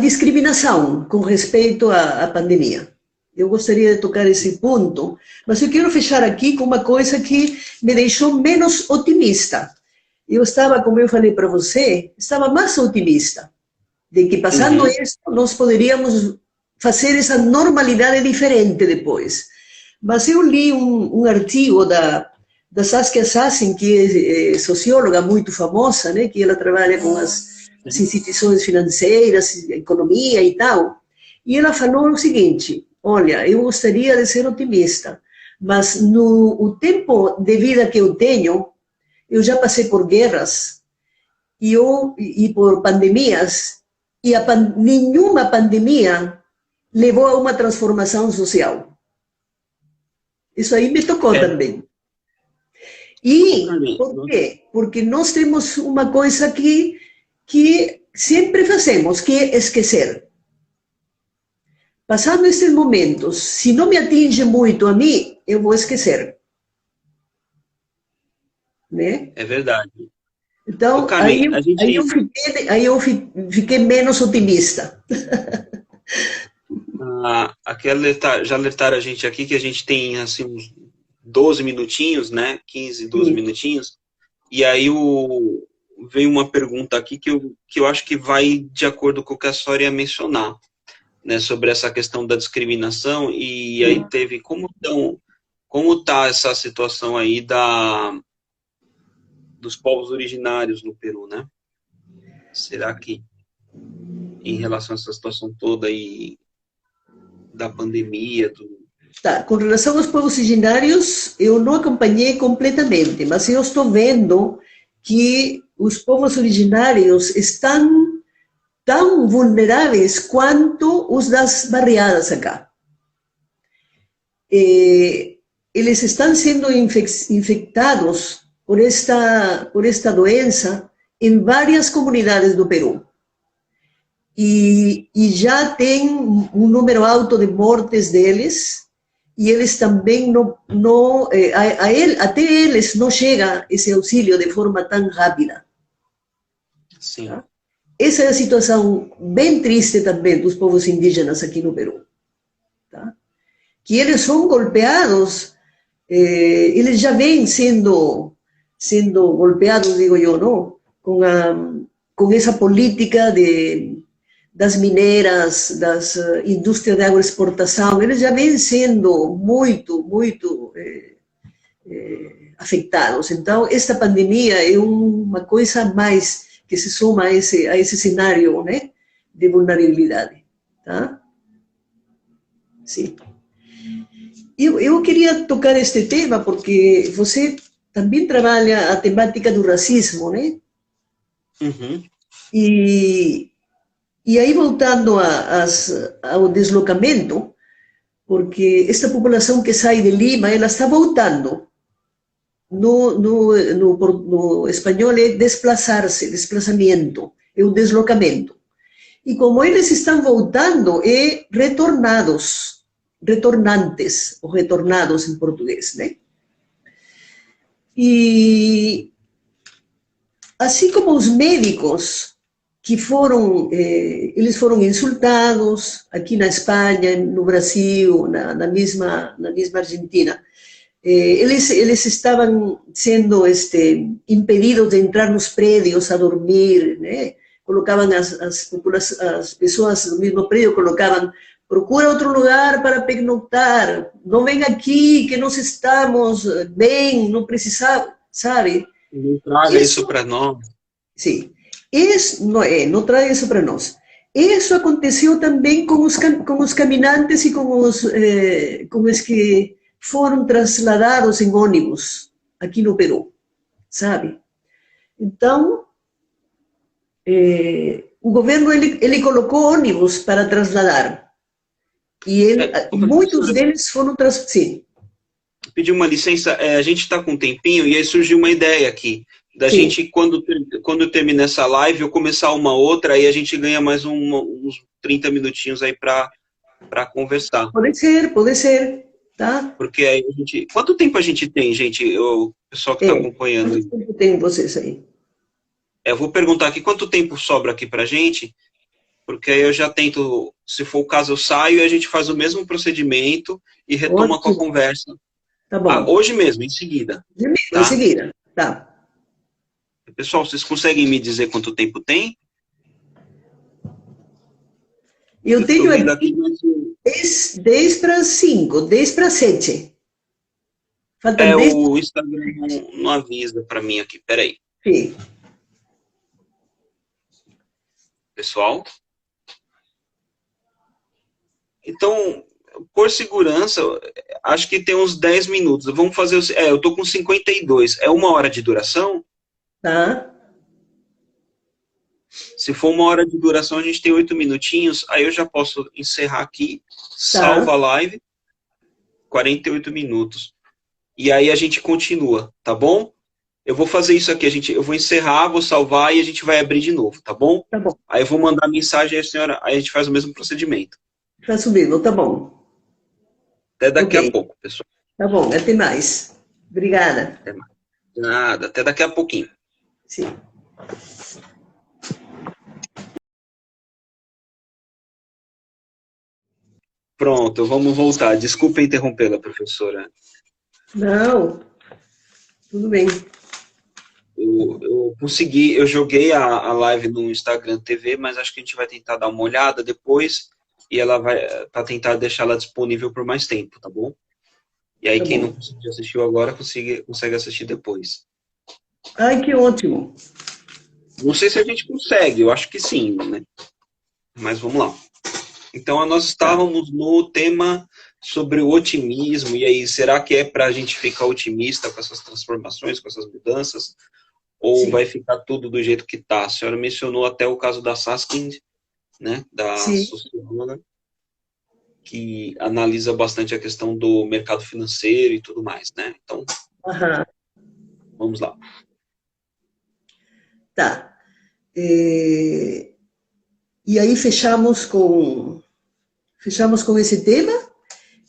discriminação com respeito à pandemia. Eu gostaria de tocar esse ponto, mas eu quero fechar aqui com uma coisa que me deixou menos otimista. Eu estava, como eu falei para você, estava mais otimista de que passando isso, nós poderíamos fazer essa normalidade diferente depois. Mas eu li um artigo da Saskia Sassen, que é socióloga muito famosa, né, que ela trabalha com as instituições financeiras, economia e tal, e ela falou o seguinte: olha, eu gostaria de ser otimista, mas no tempo de vida que eu tenho, eu já passei por guerras e por pandemias, e nenhuma pandemia levou a uma transformação social. Isso aí me tocou também. E por quê? Porque nós temos uma coisa que sempre fazemos, que é esquecer. Passando esses momentos, se não me atinge muito a mim, eu vou esquecer. Né? É verdade. Então, Carmen, aí eu fiquei menos otimista. Aqui já alertaram a gente aqui que a gente tem assim, uns 12 minutinhos, né? 15, 12 minutinhos. E aí veio uma pergunta aqui que eu acho que vai de acordo com o que a senhora ia mencionar, né? Sobre essa questão da discriminação. E aí teve como está essa situação aí dos povos originários no Peru, né? Será que em relação a essa situação toda aí da pandemia, Tá, com relação aos povos originários, eu não acompanhei completamente, mas eu estou vendo que os povos originários estão tão vulneráveis quanto os das barriadas acá. Eles estão sendo infectados por esta doença em várias comunidades do Peru. E já tem um número alto de mortes deles, e eles também até eles não chega esse auxílio de forma tão rápida. Sim. Tá? Essa é a situação bem triste também dos povos indígenas aqui no Peru. Tá? Que eles são golpeados, eles já vêm sendo golpeados, digo eu, não? Com essa política das mineiras, das indústrias de agroexportação, eles já vêm sendo muito afetados. Então, esta pandemia é uma coisa mais que se soma a esse cenário, né, de vulnerabilidade. Tá? Sim. Eu queria tocar este tema porque você também trabalha a temática do racismo, né? E aí, voltando ao deslocamento, porque esta população que sai de Lima, ela está voltando. No espanhol é desplazar-se, desplazamento, é o deslocamento. E como eles estão voltando, é retornantes, ou retornados em português, né? E assim como os médicos que eles foram insultados aqui na Espanha, no Brasil, na mesma Argentina. Eles estavam sendo impedidos de entrar nos prédios a dormir, né? Colocavam as pessoas no mesmo prédio, colocavam: procura outro lugar para pernoctar, não vem aqui que nós estamos bem, não precisamos, sabe? Não traga isso para nós. Sim. Não traga isso para nós. Isso aconteceu também com os caminhantes e com os que foram trasladados em ônibus aqui no Peru, sabe? Então, o governo ele colocou ônibus para trasladar, E muitos deles foram sim. Pedir uma licença, a gente está com um tempinho e aí surgiu uma ideia aqui, da gente, quando terminar essa live, eu começar uma outra, aí a gente ganha mais uns 30 minutinhos aí para conversar. Pode ser, tá? Porque aí a gente... Quanto tempo a gente tem, gente, o pessoal que está acompanhando? Quanto tempo tem vocês aí? Eu vou perguntar aqui, quanto tempo sobra aqui pra gente? Porque aí eu já tento, se for o caso, eu saio e a gente faz o mesmo procedimento e retoma com a conversa. Tá bom. Hoje mesmo, em seguida. Em seguida, tá. Pessoal, vocês conseguem me dizer quanto tempo tem? Eu tenho aqui 10 para 5, 10 para 7. Falta 10 o Instagram não avisa para mim aqui, peraí. Sim. Pessoal? Então, por segurança, acho que tem uns 10 minutos. Vamos fazer... eu tô com 52. É 1 hora de duração? Tá. Se for 1 hora de duração, a gente tem 8 minutinhos, aí eu já posso encerrar aqui, salva a live, 48 minutos. E aí a gente continua, tá bom? Eu vou fazer isso aqui, eu vou encerrar, vou salvar e a gente vai abrir de novo, tá bom? Tá bom. Aí eu vou mandar mensagem, aí a gente faz o mesmo procedimento. Tá subindo, tá bom. Até daqui a pouco, pessoal. Tá bom, até mais. Obrigada. Até mais. De nada, até daqui a pouquinho. Sim. Pronto, vamos voltar. Desculpa interrompê-la, professora. Não, tudo bem. Eu consegui, eu joguei a live no Instagram TV, mas acho que a gente vai tentar dar uma olhada depois e ela vai, para tentar deixá-la disponível por mais tempo, tá bom? E aí quem não conseguiu assistir agora, consegue assistir depois. Ai, que ótimo. Não sei se a gente consegue, eu acho que sim, né? Mas vamos lá. Então, nós estávamos no tema sobre o otimismo, e aí, será que é para a gente ficar otimista com essas transformações, com essas mudanças? Ou vai ficar tudo do jeito que está? A senhora mencionou até o caso da Saskind, né, da socióloga, que analisa bastante a questão do mercado financeiro e tudo mais, né? Então, vamos lá. Tá. E aí fechamos com esse tema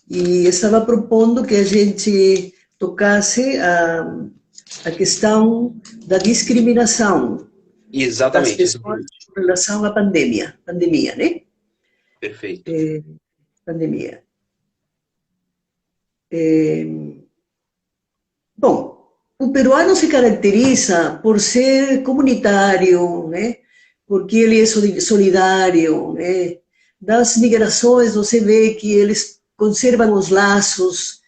e estava propondo que a gente tocasse a questão da discriminação das pessoas em relação à pandemia, né? Perfeito. Pandemia. Bom, o peruano se caracteriza por ser comunitário, né? Porque ele é solidário, né? Das migrações, você vê que eles conservam os laços,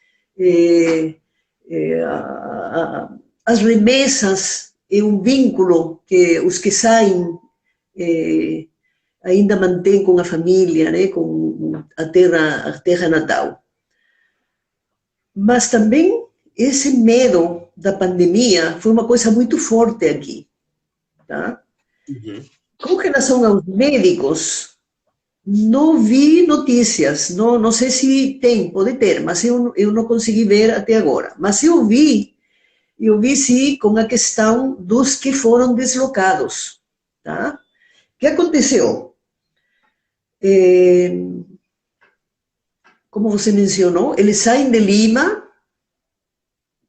as remessas é um vínculo que os que saem ainda mantêm com a família, né? Com a terra natal. Mas também esse medo da pandemia foi uma coisa muito forte aqui, tá? Com relação aos médicos, não vi notícias, não sei se tem, pode ter, mas eu não consegui ver até agora. Mas eu vi sim com a questão dos que foram deslocados, tá? O que aconteceu? Como você mencionou, eles saem de Lima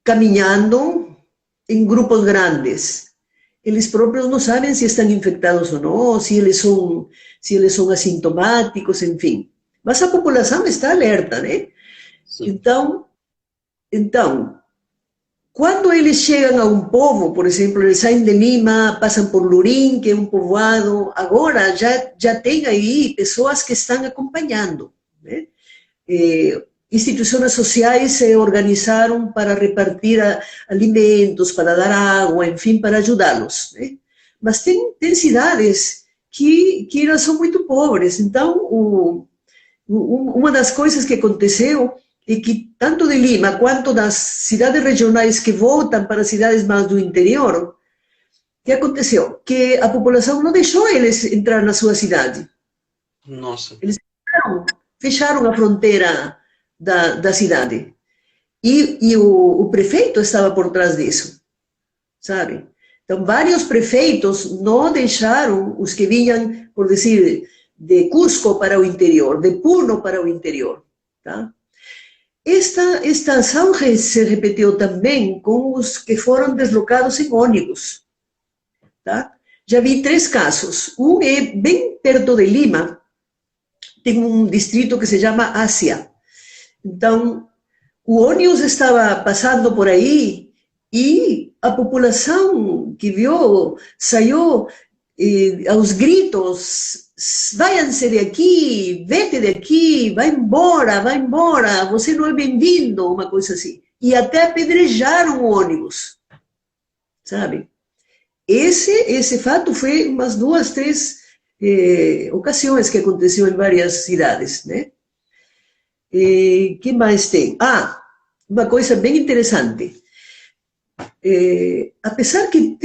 caminhando em grupos grandes. Eles próprios não sabem se estão infectados ou não, se eles são assintomáticos, enfim. Mas a população está alerta, né? Então, quando eles chegam a um povo, por exemplo, eles saem de Lima, passam por Lurim, que é um povoado, agora já tem aí pessoas que estão acompanhando, né? Instituições sociais se organizaram para repartir alimentos, para dar água, enfim, para ajudá-los, né? Mas tem cidades que são muito pobres. Então, uma das coisas que aconteceu é que tanto de Lima quanto das cidades regionais que voltam para cidades mais do interior, o que aconteceu? Que a população não deixou eles entrar na sua cidade. Nossa. Eles ficaram fecharam a fronteira da cidade. E o prefeito estava por trás disso, sabe? Então, vários prefeitos não deixaram os que vinham, por dizer, de Cusco para o interior, de Puno para o interior, tá? Esta ação se repetiu também com os que foram deslocados em ônibus, tá? Já vi 3 casos. Um é bem perto de Lima, tem um distrito que se chama Ásia. Então, o ônibus estava passando por aí e a população que viu saiu aos gritos: vaiam-se daqui, vete daqui, vai embora, você não é bem-vindo, uma coisa assim. E até apedrejaram o ônibus, sabe? Esse fato foi umas 2, 3 ocasiões que aconteceu em várias cidades, né? Que mais tem? Uma coisa bem interessante. Apesar que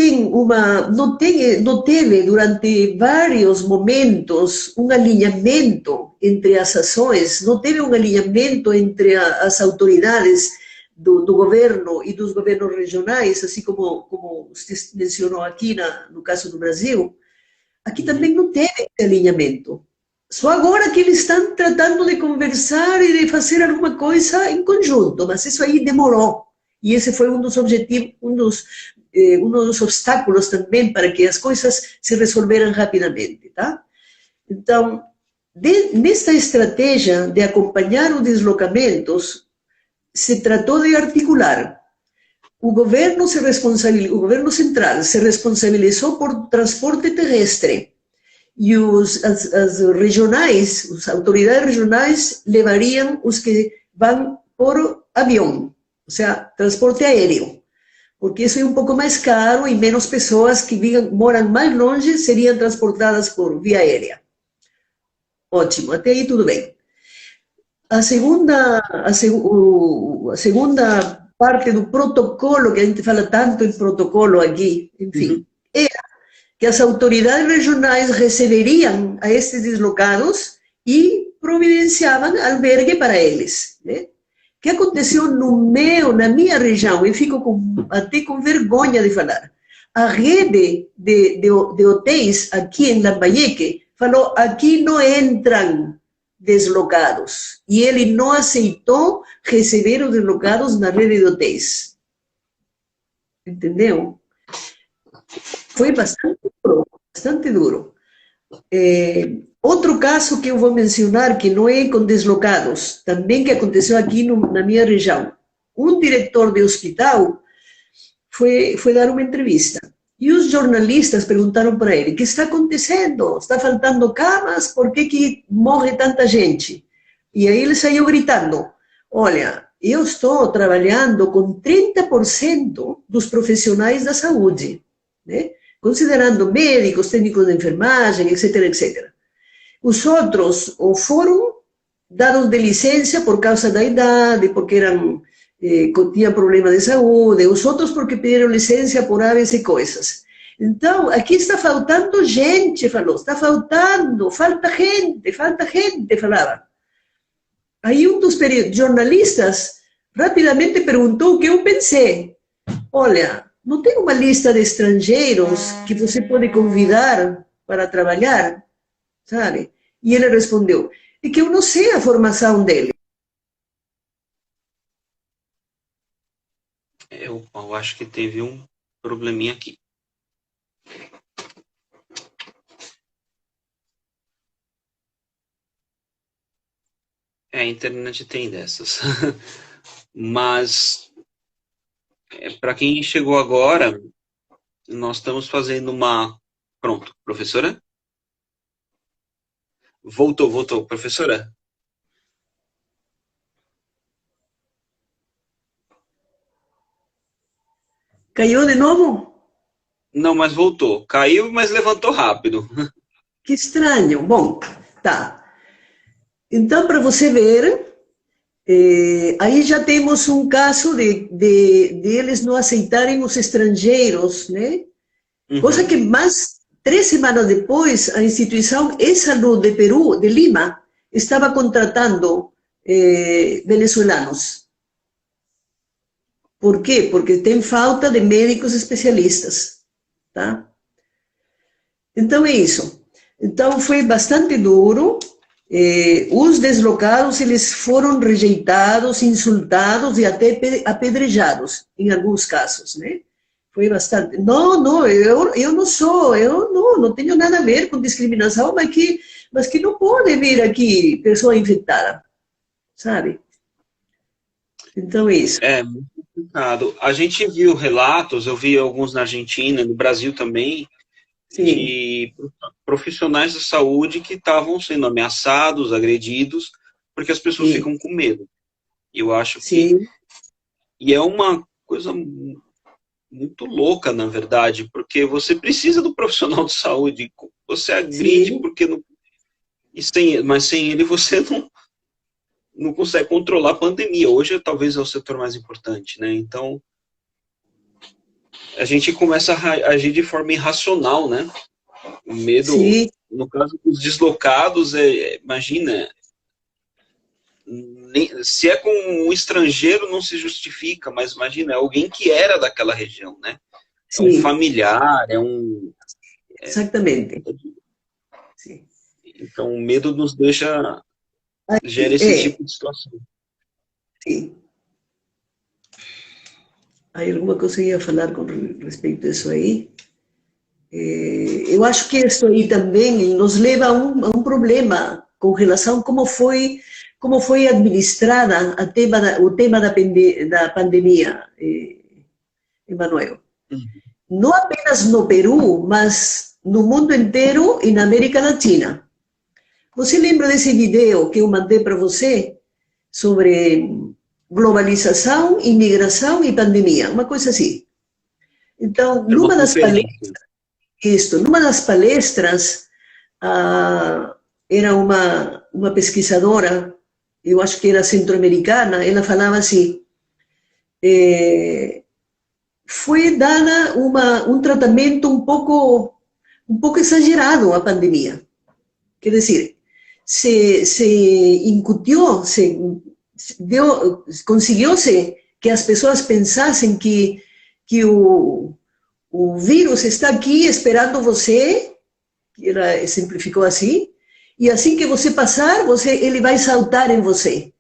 não teve durante vários momentos um alinhamento entre as ações, não teve um alinhamento entre as autoridades do governo e dos governos regionais, assim como você mencionou aqui no caso do Brasil, aqui também não teve esse alinhamento. Só agora que eles estão tratando de conversar e de fazer alguma coisa em conjunto, mas isso aí demorou. E esse foi um dos objetivos, um dos obstáculos também para que as coisas se resolveram rapidamente, tá? Então, nesta estratégia de acompanhar os deslocamentos, se tratou de articular. O governo central se responsabilizou por transporte terrestre e as regionais, as autoridades regionais levariam os que vão por avião, ou seja, transporte aéreo, porque isso é um pouco mais caro e menos pessoas que moram mais longe seriam transportadas por via aérea. Ótimo, até aí tudo bem. A segunda parte do protocolo, que a gente fala tanto em protocolo aqui, enfim, era que as autoridades regionais receberiam a estes deslocados e providenciavam albergue para eles, né? O que aconteceu na minha região, eu fico até com vergonha de falar, a rede de hotéis aqui em Lambayeque falou: aqui não entram deslocados, e ele não aceitou receber os deslocados na rede de hotéis. Entendeu? Foi bastante duro, bastante duro. Outro caso que eu vou mencionar, que não é com deslocados, também que aconteceu aqui na minha região. Um diretor de hospital foi dar uma entrevista. E os jornalistas perguntaram para ele: o que está acontecendo? Está faltando camas? Por que morre tanta gente? E aí ele saiu gritando: olha, eu estou trabalhando com 30% dos profissionais da saúde, né? Considerando médicos, técnicos de enfermagem, etc, etc. Os outros ou foram dados de licença por causa da idade, porque tinham problema de saúde, os outros porque pediram licença por aves e coisas. Então, aqui está faltando gente, falou, está faltando, falta gente, falava. Aí um dos jornalistas rapidamente perguntou o que eu pensei. Olha, não tem uma lista de estrangeiros que você pode convidar para trabalhar, sabe? E ele respondeu: é que eu não sei a formação dele. Eu acho que teve um probleminha aqui. A internet tem dessas. Mas, para quem chegou agora, nós estamos fazendo uma... Pronto, professora? Voltou, professora? Caiu de novo? Não, mas voltou. Caiu, mas levantou rápido. Que estranho. Bom, tá. Então, para você ver, aí já temos um caso de eles não aceitarem os estrangeiros, né? Coisa que mais 3 semanas depois, a instituição E-Saúde de Peru, de Lima, estava contratando venezuelanos. Por quê? Porque tem falta de médicos especialistas, tá? Então é isso. Então foi bastante duro. Os deslocados, eles foram rejeitados, insultados e até apedrejados, em alguns casos, né? Foi bastante. Não, eu não sou, eu não tenho nada a ver com discriminação, mas que não pode vir aqui pessoa infectada, sabe? Então é isso. É muito complicado. A gente viu relatos, eu vi alguns na Argentina, no Brasil também, Sim, de profissionais da saúde que estavam sendo ameaçados, agredidos, porque as pessoas sim, ficam com medo. Eu acho que. sim, E é uma coisa muito louca, na verdade, porque você precisa do profissional de saúde. Você agride sim, porque não. Mas sem ele você não consegue controlar a pandemia. Hoje talvez é o setor mais importante, né? Então a gente começa a agir de forma irracional, né? O medo, sim, no caso dos deslocados, imagina, se é com um estrangeiro não se justifica, mas imagina, é alguém que era daquela região, né? É um sim, familiar, é um. exatamente. Sim. Então o medo nos deixa, gera esse É, tipo de situação. sim. Hay alguma coisa que eu ia falar com respeito a isso aí? Eu acho que isso aí também nos leva a um problema com relação a como foi administrada o tema da pandemia, Emanuel. Uhum. Não apenas no Peru, mas no mundo inteiro e na América Latina. Você lembra desse vídeo que eu mandei para você sobre globalização, imigração e pandemia? Uma coisa assim. Então, Era uma conferência. numa das palestras, era uma pesquisadora, eu acho que era centro-americana, ela falava assim, foi dada um tratamento um pouco exagerado à pandemia. Quer dizer, se incutió, consiguió-se que as pessoas pensassem que o vírus está aqui esperando você, que ela simplificou e assim que você passar, ele vai saltar em você.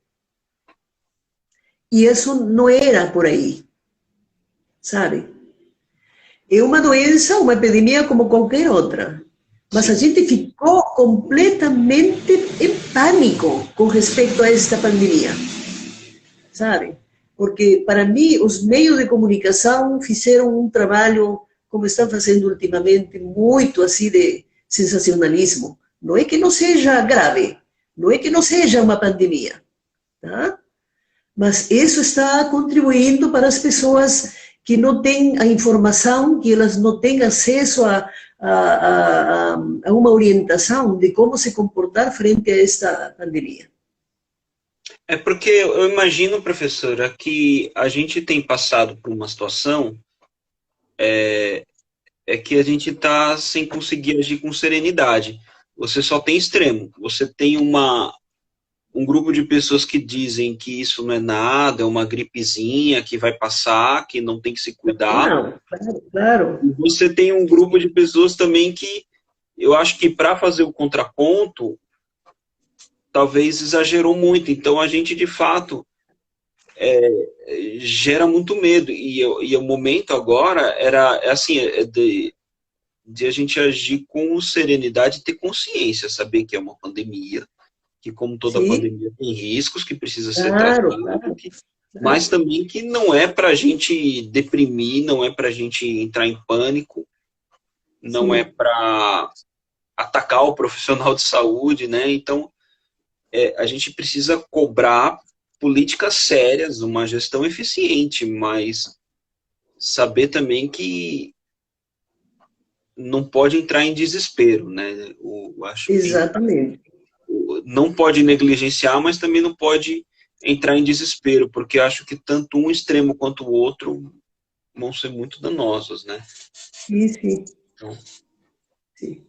E isso não era por aí, sabe? É uma doença, uma epidemia como qualquer outra. Mas a Sim. gente ficou completamente em pânico com respeito a esta pandemia, sabe? Porque, para mim, os meios de comunicação fizeram um trabalho, como estão fazendo ultimamente, muito assim de sensacionalismo. Não é que não seja grave, não é que não seja uma pandemia, tá? Mas isso está contribuindo para as pessoas que não têm a informação, que elas não têm acesso a uma orientação de como se comportar frente a esta pandemia. É porque eu imagino, professora, que a gente tem passado por uma situação que a gente está sem conseguir agir com serenidade. Você só tem extremo. Você tem um grupo de pessoas que dizem que isso não é nada, é uma gripezinha que vai passar, que não tem que se cuidar. Não, claro, claro. E você tem um grupo de pessoas também que eu acho que para fazer o contraponto, talvez exagerou muito. Então a gente, de fato, gera muito medo. E o momento agora é assim, de a gente agir com serenidade e ter consciência, saber que é uma pandemia, que como toda Sim, pandemia tem riscos, que precisa ser claro, tratado, claro, mas claro. também que não é para a gente deprimir, não é para a gente entrar em pânico, não é Sim, para atacar o profissional de saúde, né? Então, a gente precisa cobrar políticas sérias, uma gestão eficiente, mas saber também que não pode entrar em desespero, né? Acho que exatamente. não pode negligenciar, mas também não pode entrar em desespero, porque acho que tanto um extremo quanto o outro vão ser muito danosos, né? Sim, sim, Então, sim.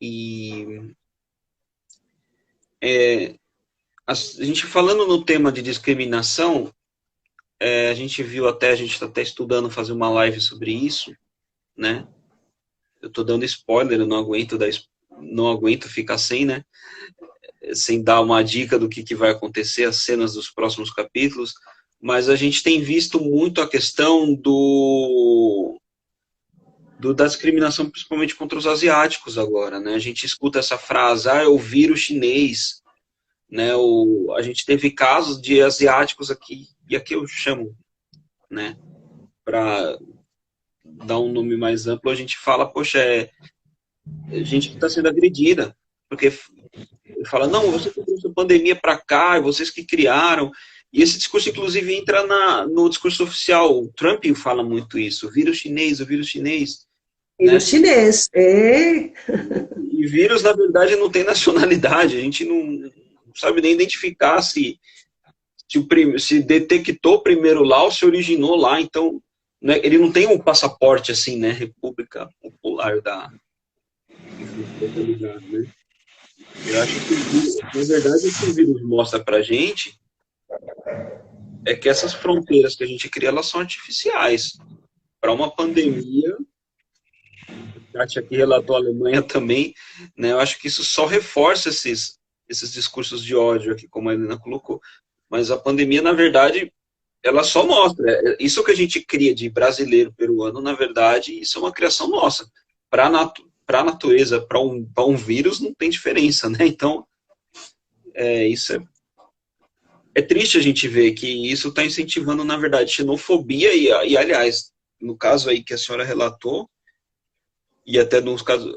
e a gente falando no tema de discriminação, a gente viu até, a gente está até estudando fazer uma live sobre isso, né? Eu estou dando spoiler, eu não aguento ficar sem, né? Sem dar uma dica do que vai acontecer, as cenas dos próximos capítulos, mas a gente tem visto muito a questão da discriminação, principalmente contra os asiáticos agora, né? A gente escuta essa frase, é o vírus chinês, né? A gente teve casos de asiáticos aqui, e aqui eu chamo, né? Para dar um nome mais amplo, a gente fala, poxa, gente que está sendo agredida, porque fala, não, você que trouxe a pandemia para cá, e vocês que criaram, e esse discurso, inclusive, entra no discurso oficial, o Trump fala muito isso, o vírus chinês, Vírus né? chinês, E vírus, na verdade, não tem nacionalidade, a gente não sabe nem identificar se detectou primeiro lá ou se originou lá, então, né, ele não tem um passaporte assim, né, República Popular né? Eu acho que, na verdade, o que o vírus mostra pra gente é que essas fronteiras que a gente cria, elas são artificiais. Para uma pandemia, a Kátia aqui relatou a Alemanha também, né, eu acho que isso só reforça esses discursos de ódio aqui, como a Helena colocou. Mas a pandemia, na verdade, ela só mostra. Isso que a gente cria de brasileiro, peruano, na verdade, isso é uma criação nossa. Para a natureza, para um vírus, não tem diferença, né? Então, isso é triste a gente ver que isso está incentivando, na verdade, xenofobia e, aliás, no caso aí que a senhora relatou, e até nos casos,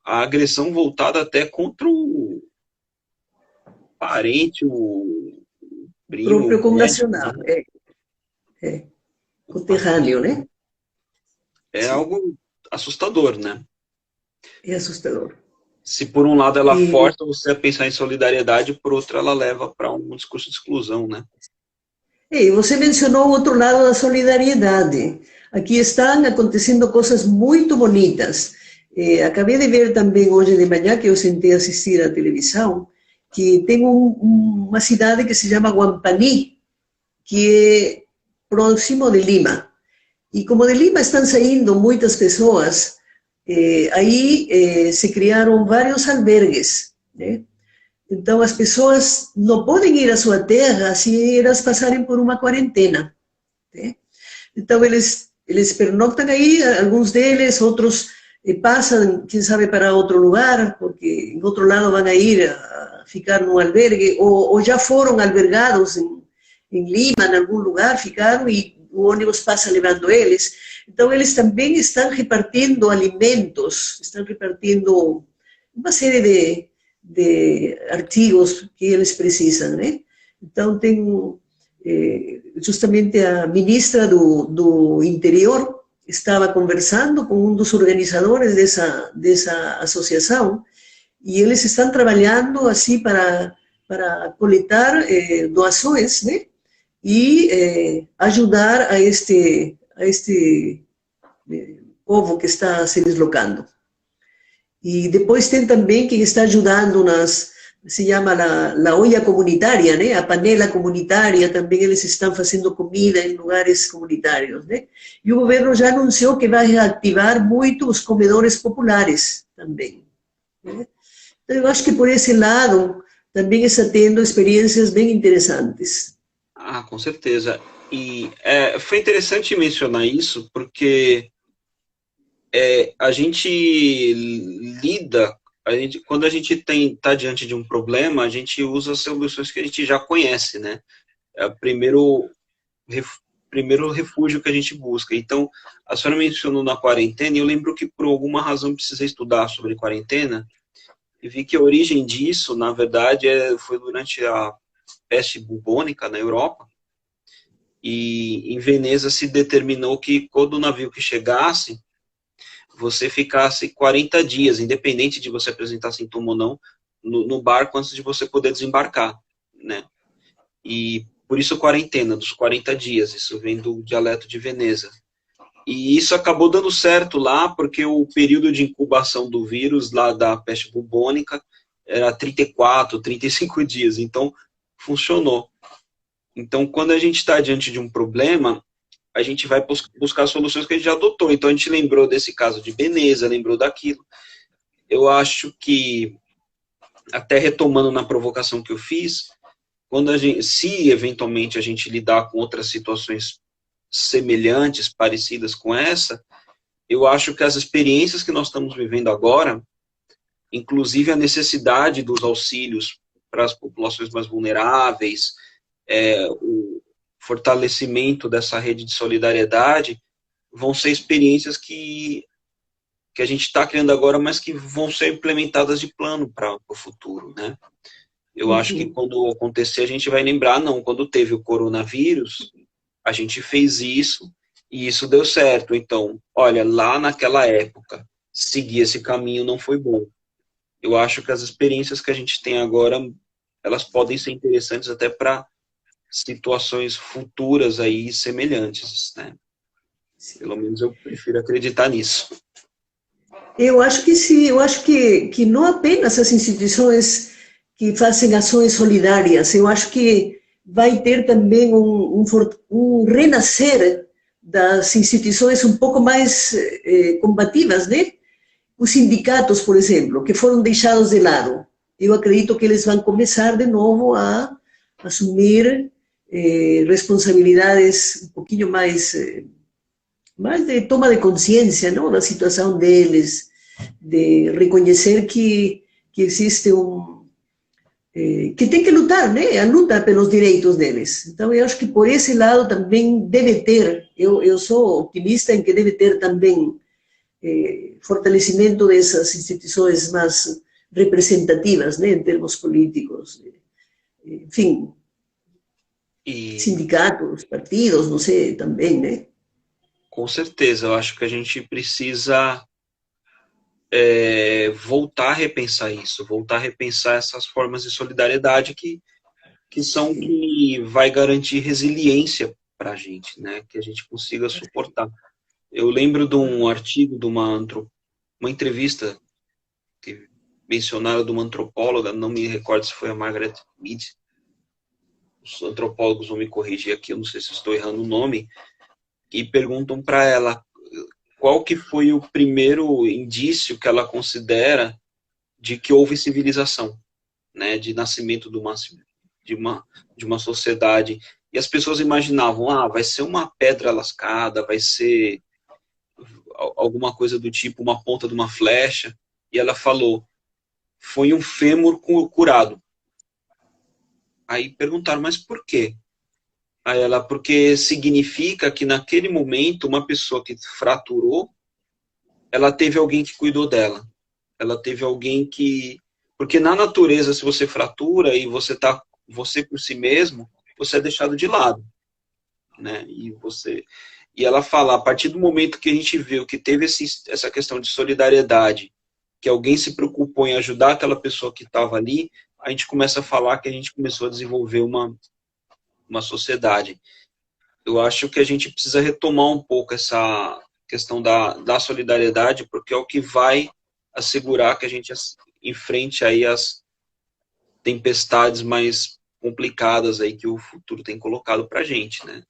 a agressão voltada até contra o parente, o primo, próprio o médico, connacional, conterrâneo, né? é algo assustador, né? É assustador. Se por um lado ela força você a pensar em solidariedade, por outro ela leva para um discurso de exclusão, né? Você mencionou o outro lado da solidariedade. Aqui estão acontecendo coisas muito bonitas. Acabei de ver também hoje de manhã, que eu sentei assistir à televisão, que tem uma cidade que se chama Guampani, que é próximo de Lima. E como de Lima estão saindo muitas pessoas, aí se criaram vários albergues, né? Então, as pessoas não podem ir à sua terra se elas passarem por uma quarentena, né? Então, eles pernoctam aí, alguns deles, outros passam, quem sabe, para outro lugar, porque em outro lado vão ir a ficar no albergue, ou já foram albergados em Lima, em algum lugar, ficaram e o ônibus passa levando eles. Então, eles também estão repartindo alimentos, estão repartindo uma série de artigos que eles precisam, né? Então, tem justamente a ministra do Interior estava conversando com um dos organizadores dessa associação e eles estão trabalhando assim para coletar doações, né? E ajudar a este povo que está se deslocando. E depois tem também quem está ajudando se chama a olla comunitária, né? A panela comunitária, também eles estão fazendo comida em lugares comunitários, né? E o governo já anunciou que vai reativar muito os comedores populares também, né? Então, eu acho que por esse lado também está tendo experiências bem interessantes. Ah, com certeza. E foi interessante mencionar isso, porque a gente lida, quando a gente está diante de um problema, a gente usa as soluções que a gente já conhece, né? É o primeiro refúgio que a gente busca. Então, a senhora mencionou na quarentena, e eu lembro que por alguma razão precisei estudar sobre quarentena, e vi que a origem disso, na verdade, foi durante a peste bubônica na Europa, e em Veneza se determinou que todo navio que chegasse, você ficasse 40 dias, independente de você apresentar sintoma ou não, no barco antes de você poder desembarcar, né? E por isso quarentena, dos 40 dias, isso vem do dialeto de Veneza. E isso acabou dando certo lá, porque o período de incubação do vírus, lá da peste bubônica, era 34, 35 dias, então funcionou. Então, quando a gente está diante de um problema, a gente vai buscar soluções que a gente já adotou. Então, a gente lembrou desse caso de Veneza, lembrou daquilo. Eu acho que, até retomando na provocação que eu fiz, quando a gente, se eventualmente a gente lidar com outras situações semelhantes, parecidas com essa, eu acho que as experiências que nós estamos vivendo agora, inclusive a necessidade dos auxílios para as populações mais vulneráveis, o fortalecimento dessa rede de solidariedade, vão ser experiências que a gente está criando agora, mas que vão ser implementadas de plano para o futuro, né? Eu acho que quando acontecer, a gente vai lembrar, não, quando teve o coronavírus, a gente fez isso e isso deu certo. Então, olha, lá naquela época, seguir esse caminho não foi bom. Eu acho que as experiências que a gente tem agora, elas podem ser interessantes até para situações futuras aí semelhantes, né? Pelo menos eu prefiro acreditar nisso. Eu acho que sim, eu acho que não apenas as instituições que fazem ações solidárias, eu acho que vai ter também um renascer das instituições um pouco mais combativas, né? Os sindicatos, por exemplo, que foram deixados de lado. Eu acredito que eles vão começar de novo a assumir responsabilidades um pouquinho mais de toma de consciência, não, da situação deles, de reconhecer que existe que tem que lutar, né? A luta pelos direitos deles. Então, eu acho que por esse lado também deve ter, eu sou optimista em que deve ter também fortalecimento dessas instituições mais representativas, né, em termos políticos. Enfim, sindicatos, partidos, não sei, também, né? Com certeza, eu acho que a gente precisa voltar a repensar isso, voltar a repensar essas formas de solidariedade que vai garantir resiliência para a gente, né? Que a gente consiga suportar. Eu lembro de um artigo de uma entrevista que mencionaram de uma antropóloga, não me recordo se foi a Margaret Mead. Os antropólogos vão me corrigir aqui, eu não sei se estou errando o nome, e perguntam para ela qual que foi o primeiro indício que ela considera de que houve civilização, né, de nascimento de uma sociedade. E as pessoas imaginavam, vai ser uma pedra lascada, vai ser alguma coisa do tipo, uma ponta de uma flecha. E ela falou, foi um fêmur curado. Aí perguntaram, mas por quê? Aí ela, porque significa que naquele momento, uma pessoa que fraturou, ela teve alguém que cuidou dela. Ela teve alguém que... Porque na natureza, se você fratura e você por si mesmo, você é deixado de lado, né? E ela fala, a partir do momento que a gente viu que teve essa questão de solidariedade, que alguém se preocupou em ajudar aquela pessoa que estava ali, a gente começa a falar que a gente começou a desenvolver uma sociedade. Eu acho que a gente precisa retomar um pouco essa questão da solidariedade, porque é o que vai assegurar que a gente enfrente aí as tempestades mais complicadas aí que o futuro tem colocado para a gente, né?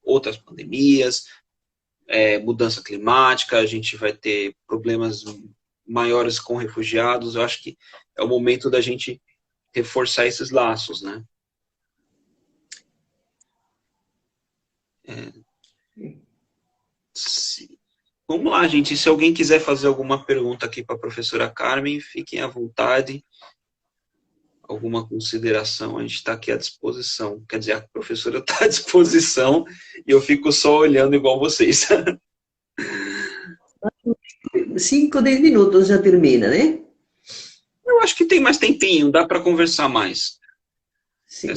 Outras pandemias, mudança climática, a gente vai ter problemas maiores com refugiados. Eu acho que é o momento da gente reforçar esses laços, né? Vamos lá, gente. Se alguém quiser fazer alguma pergunta aqui para a professora Carmen, fiquem à vontade. Alguma consideração, a gente está aqui à disposição. Quer dizer, a professora está à disposição e eu fico só olhando igual vocês. 5, 10 minutos já termina, né? Eu acho que tem mais tempinho, dá para conversar mais. Sim.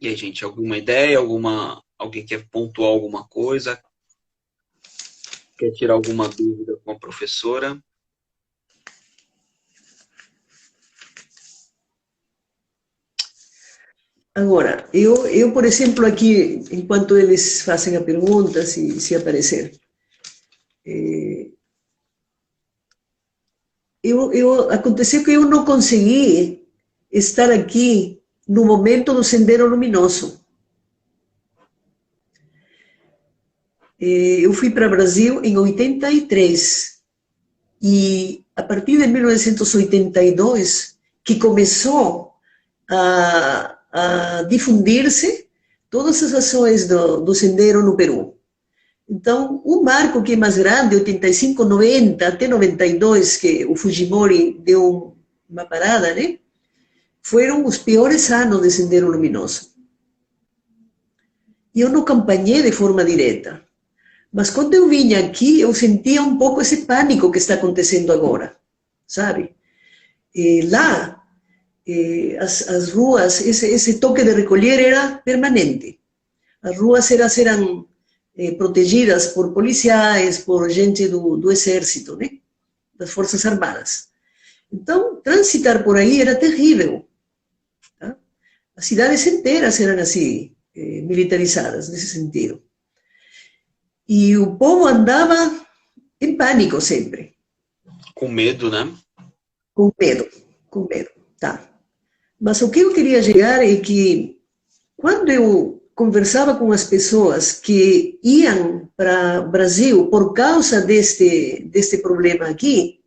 E aí, gente, alguma ideia? Alguém quer pontuar alguma coisa? Quer tirar alguma dúvida com a professora? Agora, eu, por exemplo, aqui, enquanto eles fazem a pergunta, se aparecer, aconteceu que eu não consegui estar aqui no momento do Sendero Luminoso. Eu fui para o Brasil em 83, e a partir de 1982, que começou a difundir-se todas as ações do Sendero no Peru. Então, o marco que é mais grande, 85, 90, até 92, que o Fujimori deu uma parada, né? Foram os piores anos de Sendero Luminoso. E eu não campanhei de forma direta. Mas quando eu vim aqui, eu sentia um pouco esse pânico que está acontecendo agora, sabe? Lá, as ruas, esse toque de recolher era permanente. As ruas eram protegidas por policiais, por gente do exército, né? Das Forças Armadas. Então, transitar por aí era terrível. Tá? As cidades inteiras eram assim, militarizadas, nesse sentido. E o povo andava em pânico sempre. Com medo, né? Com medo, tá. Mas o que eu queria chegar é que, quando eu conversava com as pessoas que iam para o Brasil por causa deste problema aqui,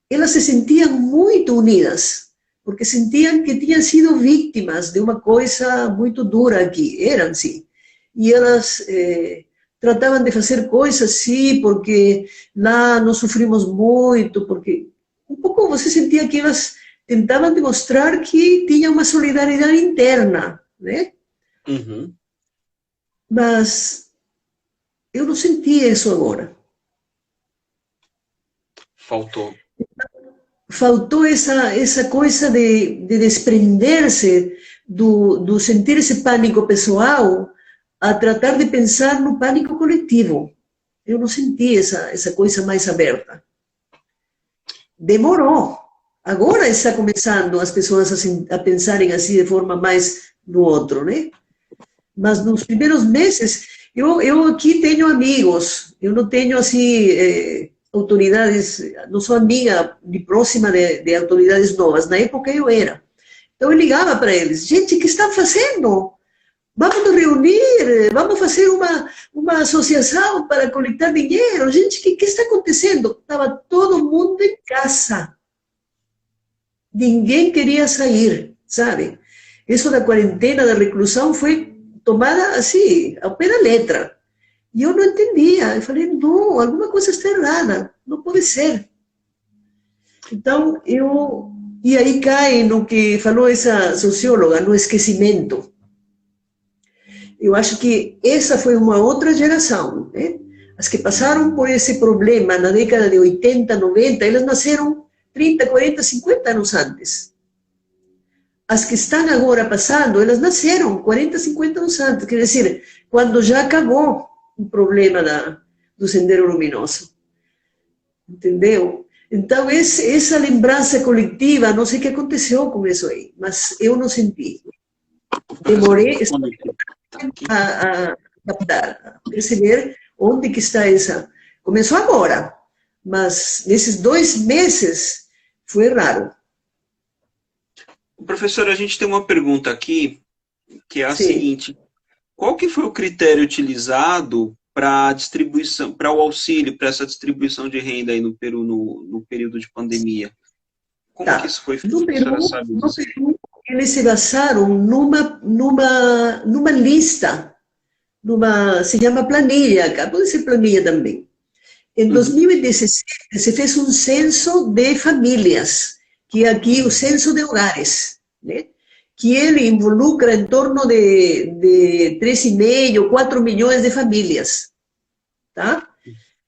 elas se sentiam muito unidas, porque sentiam que tinham sido vítimas de uma coisa muito dura aqui, eram sim. E elas tratavam de fazer coisas sim, porque lá nós sofrimos muito, porque um pouco você sentia que elas tentavam demonstrar que tinha uma solidariedade interna, né? Uhum. Mas eu não senti isso agora. Faltou essa coisa de desprender-se do sentir esse pânico pessoal a tratar de pensar no pânico coletivo. Eu não senti essa coisa mais aberta. Demorou. Agora está começando as pessoas a pensarem assim de forma mais no outro, né? Mas nos primeiros meses, eu aqui tenho amigos, eu não tenho assim autoridades, não sou amiga de próxima de autoridades novas. Na época eu era. Então eu ligava para eles: gente, o que estão fazendo? Vamos nos reunir, vamos fazer uma associação para coletar dinheiro. Gente, o que está acontecendo? Estava todo mundo em casa. Ninguém queria sair, sabe? Isso da quarentena, da reclusão, foi tomada assim, ao pé da letra. E eu não entendia. Eu falei: não, alguma coisa está errada. Não pode ser. Então, e aí cai no que falou essa socióloga, no esquecimento. Eu acho que essa foi uma outra geração, né? As que passaram por esse problema na década de 80, 90, elas nasceram 30, 40, 50 anos antes. As que estão agora passando, elas nasceram 40, 50 anos antes. Quer dizer, quando já acabou o problema do Sendero Luminoso. Entendeu? Então, essa lembrança coletiva, não sei o que aconteceu com isso aí, mas eu não senti. Demorei a captar, a perceber onde que está essa. Começou agora, mas nesses 2 meses foi raro. Professor, a gente tem uma pergunta aqui, que é a Sim. seguinte: qual que foi o critério utilizado para a distribuição, para o auxílio, para essa distribuição de renda aí no Peru no período de pandemia? Como que isso foi feito? No Peru, eles se basaram numa lista, se chama planilha, pode ser planilha também. Em 2017, se fez um censo de famílias, que é aqui o censo de hogares, né? Que ele involucra em torno de 3,5, 4 milhões de famílias, tá?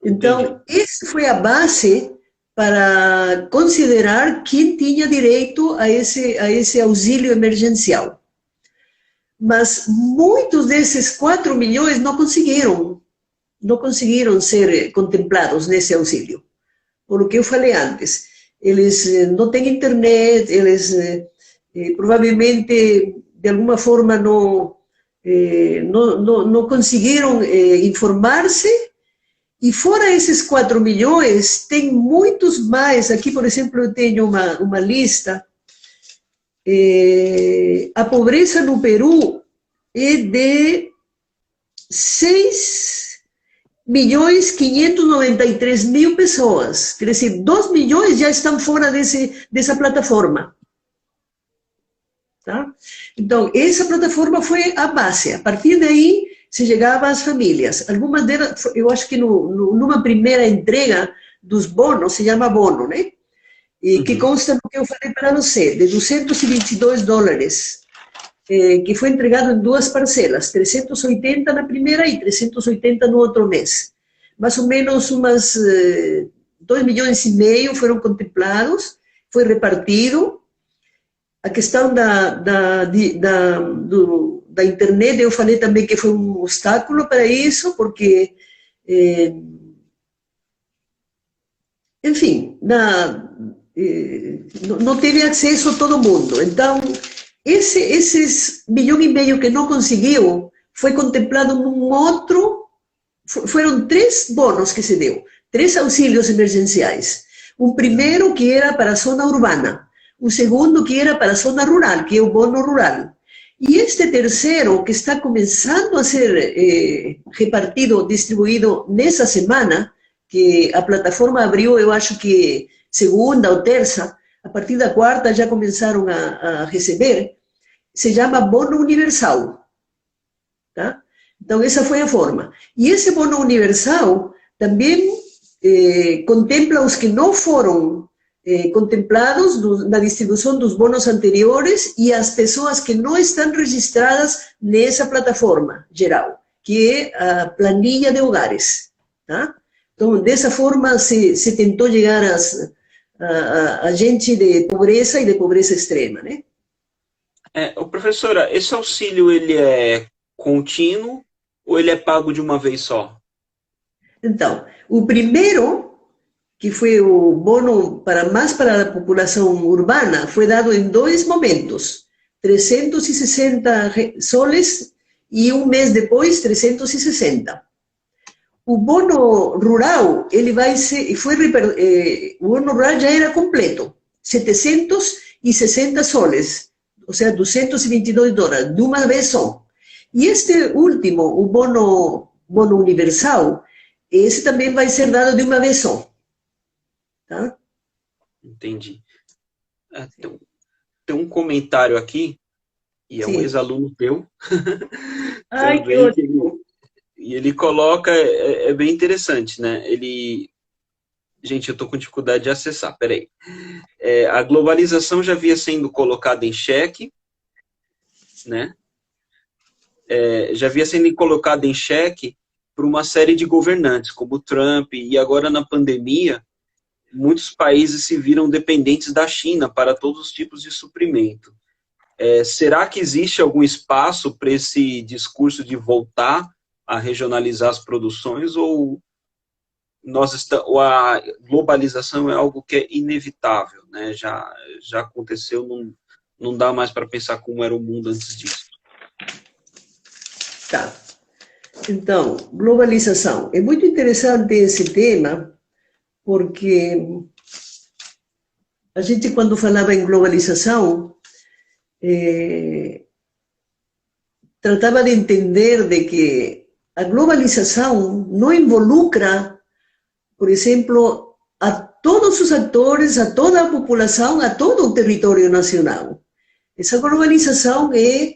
Então, essa foi a base para considerar quem tinha direito a esse auxílio emergencial. Mas muitos desses 4 milhões não conseguiram ser contemplados nesse auxílio. Por o que eu falei antes, eles não têm internet, eles provavelmente, de alguma forma, não conseguiram informar-se, E fora esses 4 milhões, tem muitos mais. Aqui, por exemplo, eu tenho uma lista. A pobreza no Peru é de 6.593.000 pessoas. Quer dizer, 2 milhões já estão fora dessa plataforma. Tá? Então, essa plataforma foi a base. A partir daí, se chegava às famílias. Algumas delas, eu acho que numa primeira entrega dos bonos, se chama bono, né? E que consta no que eu falei para você, de $222, que foi entregado em 2 parcelas, 380 na primeira e 380 no outro mês. Mais ou menos umas 2,5 milhões foram contemplados, foi repartido. A questão da internet, eu falei também que foi um obstáculo para isso, porque, enfim, não teve acesso a todo mundo. Então, esses 1,5 milhões que não conseguiu, foi contemplado num outro, foram 3 bônus que se deu, 3 auxílios emergenciais. Um primeiro que era para a zona urbana, o segundo que era para a zona rural, que é o bono rural. E este terceiro, que está começando a ser repartido, distribuído nessa semana, que a plataforma abriu, eu acho que segunda ou terça, a partir da quarta já começaram a receber, se chama Bono Universal. Tá? Então, essa foi a forma. E esse Bono Universal também contempla os que não foram contemplados na distribuição dos bonos anteriores e as pessoas que não estão registradas nessa plataforma geral, que é a planilha de hogares. Tá? Então, dessa forma, se tentou chegar a gente de pobreza e de pobreza extrema, né? Professora, esse auxílio, ele é contínuo ou ele é pago de uma vez só? Então, o primeiro, que foi o bono mais para a população urbana, foi dado em 2 momentos, 360 soles e um mês depois 360. O bono rural, ele vai ser, o bono rural já era completo, 760 soles, ou seja, $222, de uma vez só. E este último, o bono universal, esse também vai ser dado de uma vez só. Tá? Entendi. Tem um comentário aqui, e é um ex-aluno teu. Ai, que ótimo. E ele coloca, é bem interessante, né? Gente, eu estou com dificuldade de acessar, peraí. A globalização já vinha sendo colocada em xeque, né? Já havia sendo colocada em xeque por uma série de governantes, como Trump, e agora na pandemia, muitos países se viram dependentes da China para todos os tipos de suprimento. Será que existe algum espaço para esse discurso de voltar a regionalizar as produções, ou a globalização é algo que é inevitável, né? Já aconteceu, não dá mais para pensar como era o mundo antes disso. Tá. Então, globalização. É muito interessante esse tema, porque a gente, quando falava em globalização, tratava de entender de que a globalização não involucra, por exemplo, a todos os atores, a toda a população, a todo o território nacional. Essa globalização é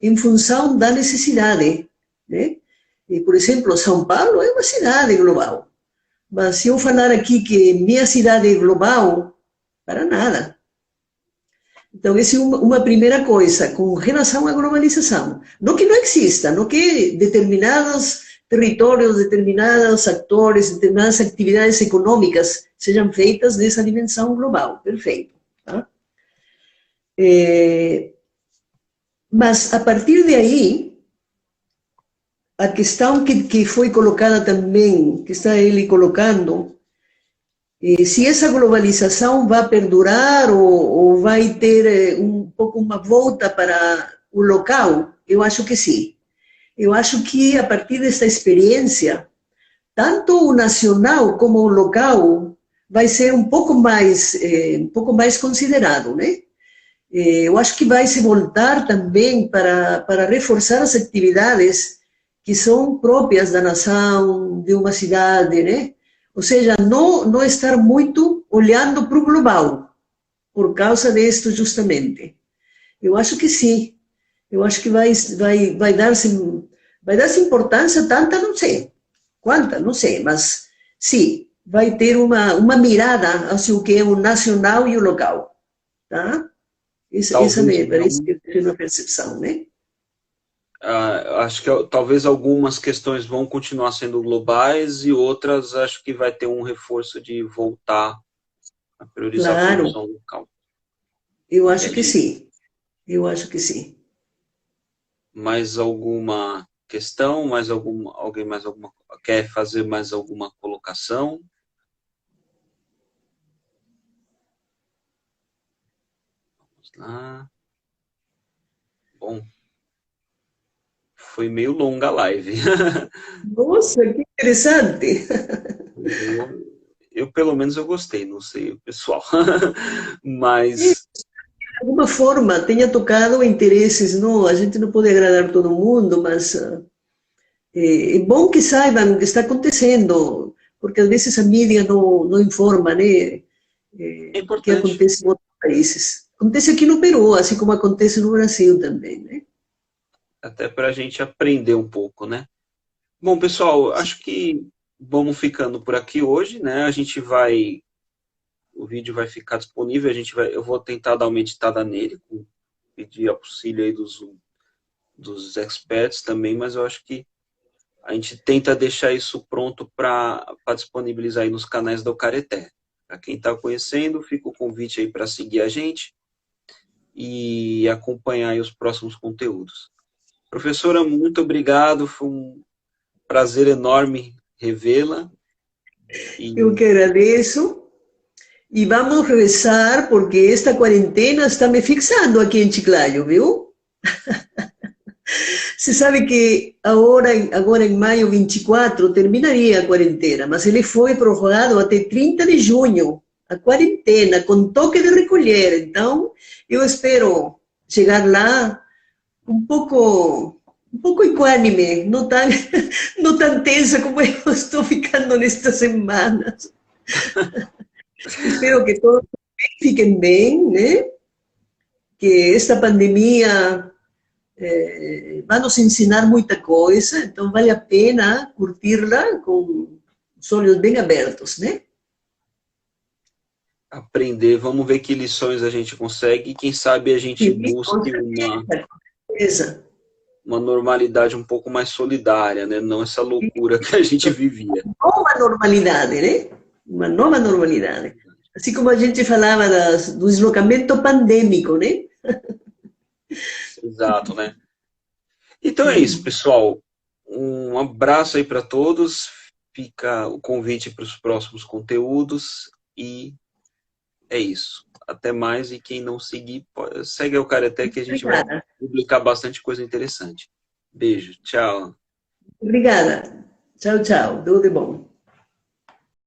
em função da necessidade, né? E, por exemplo, São Paulo é uma cidade global. Mas se eu falar aqui que minha cidade é global, para nada. Então, essa é uma primeira coisa, com relação à globalização. Não que não exista, não que determinados territórios, determinados atores, determinadas atividades econômicas sejam feitas nessa dimensão global. Perfeito. Tá? Mas, a partir de aí, a questão que foi colocada também, que está ele colocando, se essa globalização vai perdurar ou vai ter um pouco uma volta para o local, eu acho que sim. Eu acho que, a partir dessa experiência, tanto o nacional como o local vai ser um pouco mais considerado, né? Eu acho que vai se voltar também para reforçar as atividades que são próprias da nação, de uma cidade, né? Ou seja, não estar muito olhando para o global, por causa disto justamente. Eu acho que sim. Eu acho que vai dar-se importância tanta, não sei quanta, não sei, mas sim, vai ter uma mirada hacia o que é o nacional e o local, tá? Essa Talvez me parece não. que é uma percepção, né? Acho que talvez algumas questões vão continuar sendo globais e outras acho que vai ter um reforço de voltar a priorizar a Claro, produção local. eu acho que Beleza. sim. Eu acho que sim. Mais alguma questão? Alguém mais alguma quer fazer mais alguma colocação? Vamos lá. Bom, foi meio longa a live. Nossa, que interessante. Eu pelo menos eu gostei, não sei o pessoal. Mas De alguma forma, tenha tocado interesses, não? A gente não pode agradar todo mundo, mas é bom que saibam o que está acontecendo, porque às vezes a mídia não informa, né? é O que importante, acontece em outros países. Acontece aqui no Peru, assim como acontece no Brasil também, né? até para a gente aprender um pouco, né? Bom, pessoal, acho que vamos ficando por aqui hoje, né? O vídeo vai ficar disponível, eu vou tentar dar uma editada nele, pedir auxílio aí dos experts também, mas eu acho que a gente tenta deixar isso pronto para disponibilizar aí nos canais do Careté. Para quem está conhecendo, fica o convite aí para seguir a gente e acompanhar aí os próximos conteúdos. Professora, muito obrigado, foi um prazer enorme revê-la. Eu que E agradeço. E vamos rezar, porque esta quarentena está me fixando aqui em Chiclayo, viu? Você sabe que agora em maio 24 terminaria a quarentena, mas ele foi prorrogado até 30 de junho, a quarentena, com toque de recolher. Então, eu espero chegar lá um pouco equânime, não tão, não tão tensa como eu estou ficando nestas semanas. Espero que todos fiquem bem, né? Que esta pandemia vai nos ensinar muita coisa, então vale a pena curti-la com os olhos bem abertos, né? aprender, vamos ver que lições a gente consegue e quem sabe a gente Sim, com busque certeza, com certeza. uma normalidade um pouco mais solidária, né? Não essa loucura que a gente vivia. Nova normalidade, né? Uma nova normalidade. Assim como a gente falava do deslocamento pandêmico, né? Exato, né? Então é isso, Sim. pessoal. Um abraço aí para todos. Fica o convite para os próximos conteúdos e é isso. Até mais e quem não seguir, segue o Careté que a gente vai Obrigada. publicar bastante coisa interessante. Beijo, tchau. Obrigada. Tchau, tchau. Tudo de bom.